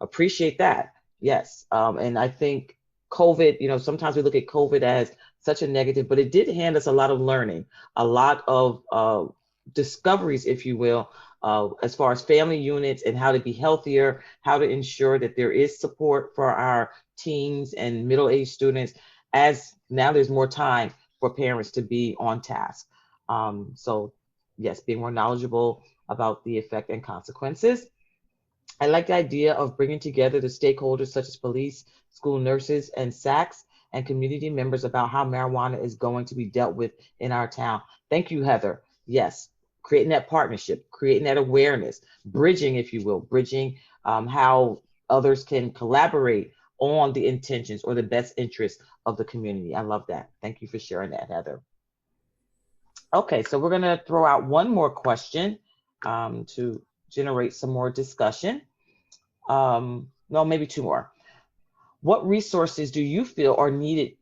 Appreciate that. Yes. And I think COVID, you know, sometimes we look at COVID as such a negative, but it did hand us a lot of learning, a lot of discoveries, if you will, as far as family units and how to be healthier, how to ensure that there is support for our teens and middle-aged students, as now there's more time for parents to be on task. So yes, being more knowledgeable about the effect and consequences. I like the idea of bringing together the stakeholders such as police, school nurses, and SACs and community members about how marijuana is going to be dealt with in our town. Thank you, Heather. Yes, creating that partnership, creating that awareness, bridging, if you will, bridging how others can collaborate on the intentions or the best interests of the community. I love that. Thank you for sharing that, Heather. Okay, so we're gonna throw out one more question to generate some more discussion. No, maybe two more. What resources do you feel are needed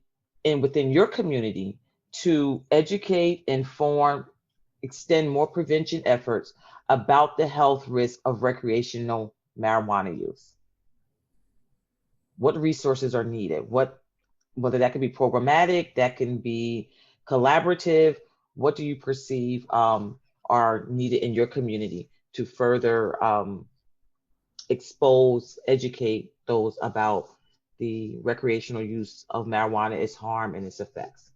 within your community to educate, inform, extend more prevention efforts about the health risk of recreational marijuana use? What resources are needed? Whether that can be programmatic, that can be collaborative, what do you perceive are needed in your community to further expose, educate those about the recreational use of marijuana, its harm, and its effects?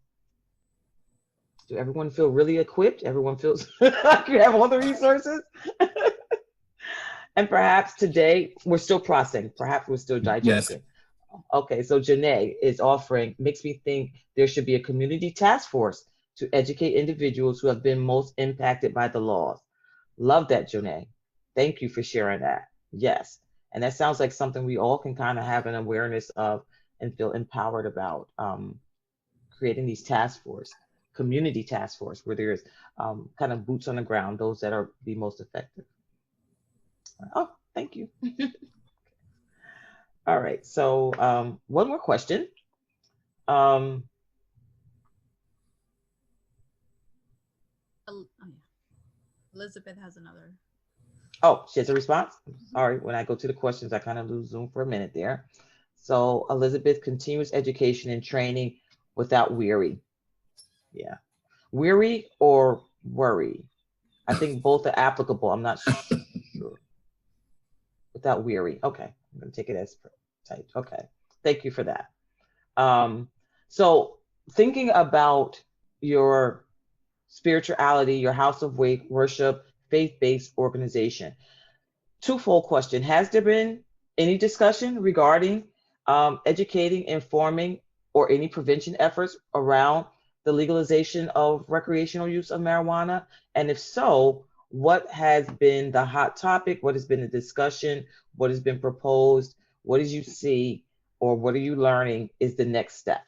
Do everyone feel really equipped? Everyone feels like you have all the resources? And perhaps today we're still processing, perhaps we're still digesting. Yes. Okay, so Janae is offering, makes me think there should be a community task force to educate individuals who have been most impacted by the laws. Love that, Janae. Thank you for sharing that. Yes, and that sounds like something we all can kind of have an awareness of and feel empowered about, creating these task force, community task force, where there's kind of boots on the ground, those that are the most effective. Oh, thank you. All right, so one more question. Elizabeth has another. Oh, she has a response? All right, when I go to the questions, I kind of lose Zoom for a minute there. So Elizabeth, continues education and training without weary. Yeah, weary or worry? I think both are applicable. I'm not sure. Without weary. Okay, I'm gonna take it as typed. Okay, thank you for that. So thinking about your spirituality, your house of worship, faith-based organization. Twofold question. Has there been any discussion regarding educating, informing, or any prevention efforts around the legalization of recreational use of marijuana? And if so, what has been the hot topic? What has been the discussion? What has been proposed? What did you see, or what are you learning is the next step?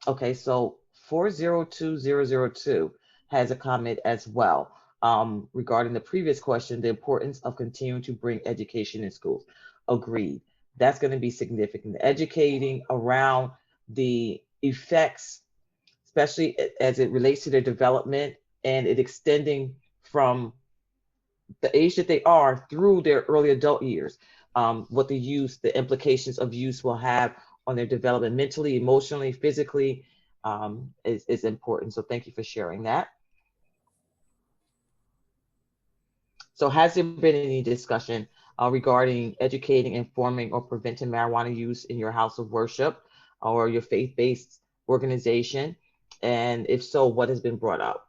Okay, so 402002 has a comment as well regarding the previous question, the importance of continuing to bring education in schools. Agreed. That's going to be significant. Educating around the effects, especially as it relates to their development and it extending from the age that they are through their early adult years, what the use, the implications of use will have on their development mentally, emotionally, physically, is important. So thank you for sharing that. So has there been any discussion regarding educating, informing, or preventing marijuana use in your house of worship or your faith-based organization? And if so, what has been brought up?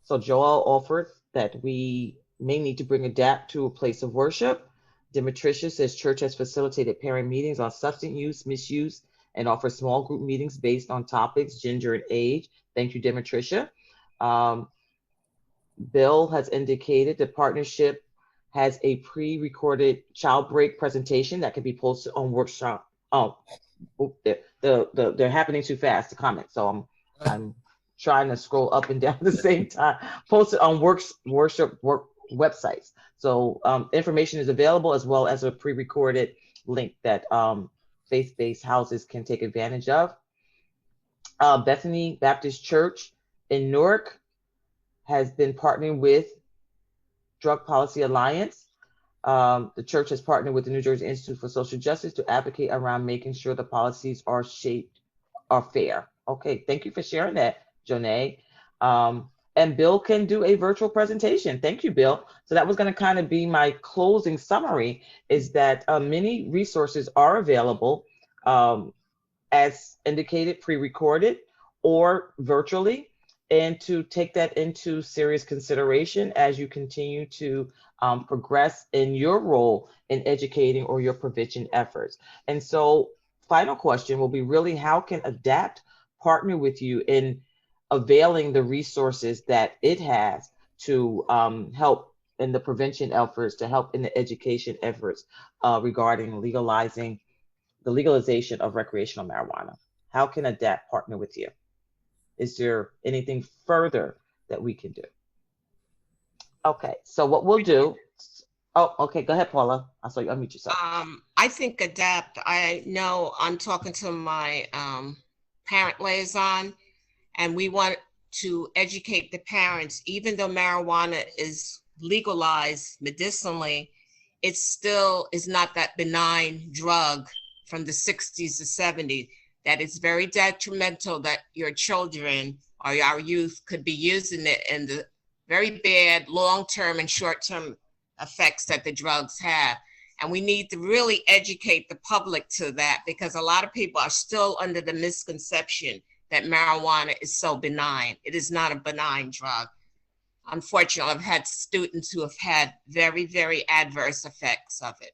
So Joel offered that we may need to bring ADAPT to a place of worship. Demetricia says church has facilitated parent meetings on substance use, misuse, and offers small group meetings based on topics, gender, and age. Thank you, Demetricia. Bill has indicated the partnership has a pre-recorded child break presentation that can be posted on workshop. Oh, they're happening too fast to comment, so I'm trying to scroll up and down at the same time, posted on worship websites. So information is available, as well as a pre-recorded link that faith-based houses can take advantage of. Bethany Baptist Church in Newark has been partnering with Drug Policy Alliance. The church has partnered with the New Jersey Institute for Social Justice to advocate around making sure the policies are fair. Okay, thank you for sharing that, Jonay. And Bill can do a virtual presentation. Thank you, Bill. So that was going to kind of be my closing summary, is that many resources are available, as indicated, pre-recorded or virtually, and to take that into serious consideration as you continue to progress in your role in educating or your prevention efforts. And so final question will be really, how can ADAPT partner with you in availing the resources that it has to help in the prevention efforts, to help in the education efforts regarding the legalization of recreational marijuana? How can ADAPT partner with you? Is there anything further that we can do? Okay, so what we'll do. Oh, okay, go ahead, Paula. I saw you unmute yourself. I think ADAPT, I know I'm talking to my parent liaison, and we want to educate the parents. Even though marijuana is legalized medicinally, it still is not that benign drug from the 60s to 70s, that it's very detrimental, that your children or our youth could be using it, and the very bad long-term and short-term effects that the drugs have. And we need to really educate the public to that, because a lot of people are still under the misconception that marijuana is so benign. It is not a benign drug. Unfortunately, I've had students who have had very, very adverse effects of it.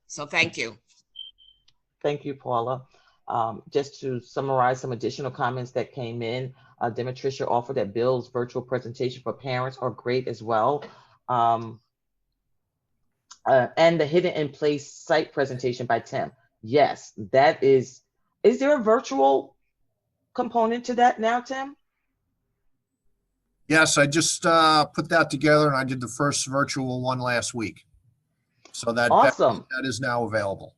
So thank you. Thank you, Paula. Just to summarize some additional comments that came in, Demetricia offered that Bill's virtual presentation for parents are great as well. And the hidden in place site presentation by Tim. Yes, that is there a virtual component to that now, Tim? Yes, I just put that together, and I did the first virtual one last week. So that, awesome. that is now available.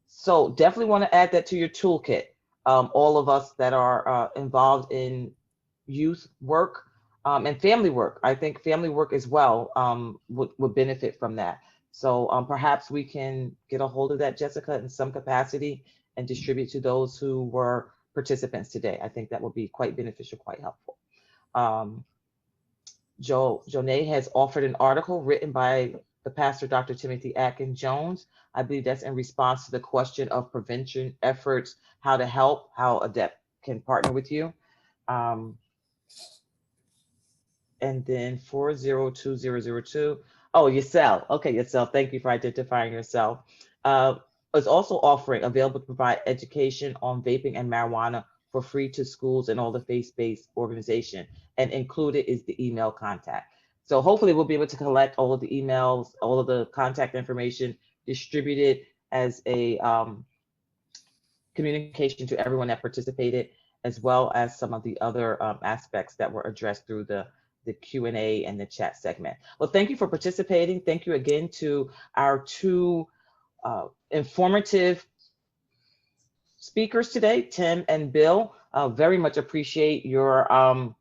So definitely want to add that to your toolkit. All of us that are involved in youth work and family work, I think family work as well would benefit from that. So perhaps we can get a hold of that, Jessica, in some capacity and distribute to those who were participants today. I think that would be quite beneficial, quite helpful. Jonay has offered an article written by the pastor, Dr. Timothy Atkins Jones. I believe that's in response to the question of prevention efforts, how to help, how ADAPT can partner with you. And then 402002. Oh, Yacel. Okay, Yacel, thank you for identifying yourself. Is also offering available to provide education on vaping and marijuana for free to schools and all the faith-based organization. And included is the email contact. So hopefully we'll be able to collect all of the emails, all of the contact information, distribute it as a communication to everyone that participated, as well as some of the other aspects that were addressed through the Q&A and the chat segment. Well, thank you for participating. Thank you again to our two informative speakers today, Tim and Bill. Very much appreciate your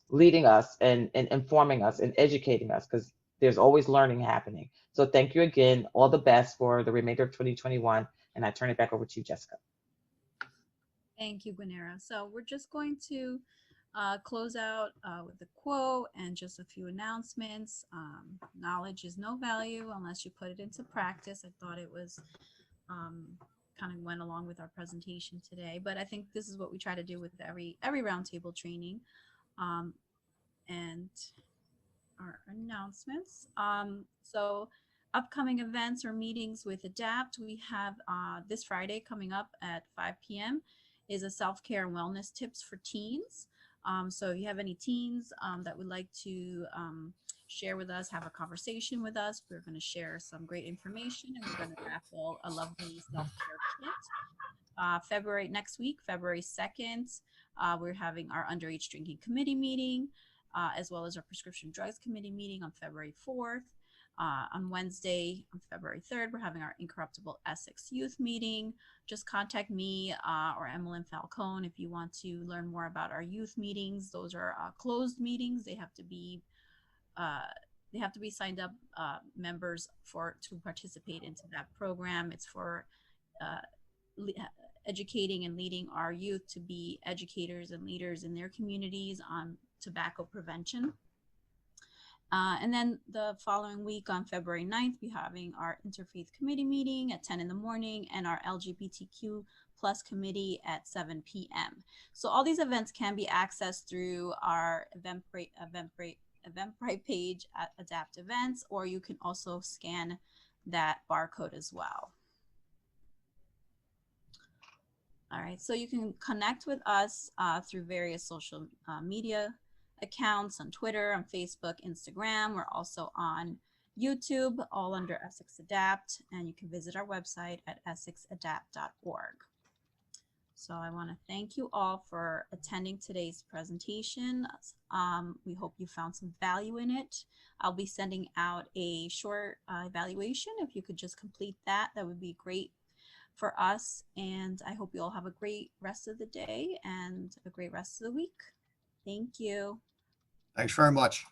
leading us and informing us and educating us, because there's always learning happening. So thank you again. All the best for the remainder of 2021. And I turn it back over to you, Jessica. Thank you, Gwenera. So we're just going to close out with a quote and just a few announcements. Knowledge is no value unless you put it into practice. I thought it was kind of went along with our presentation today, but I think this is what we try to do with every roundtable training. And our announcements. So upcoming events or meetings with ADAPT, we have this Friday coming up at 5 p.m. is a self-care and wellness tips for teens. So if you have any teens that would like to share with us, have a conversation with us. We're going to share some great information, and we're going to raffle a lovely self-care kit. Next week, February 2nd, we're having our underage drinking committee meeting, as well as our prescription drugs committee meeting on February 4th. On Wednesday, on February 3rd, we're having our Incorruptible Essex Youth meeting. Just contact me or Emmeline Falcone if you want to learn more about our youth meetings. Those are closed meetings. They have to be signed up members to participate into that program. It's for educating and leading our youth to be educators and leaders in their communities on tobacco prevention. And then the following week on February 9th, we're having our Interfaith Committee meeting at 10 in the morning and our LGBTQ plus committee at 7 p.m. So all these events can be accessed through our Eventbrite page at Adapt Events, or you can also scan that barcode as well. All right, so you can connect with us through various social media accounts on Twitter, on Facebook, Instagram. We're also on YouTube, all under Essex Adapt, and you can visit our website at essexadapt.org. So I want to thank you all for attending today's presentation. We hope you found some value in it. I'll be sending out a short evaluation. If you could just complete that, that would be great for us. And I hope you all have a great rest of the day and a great rest of the week. Thank you. Thanks very much.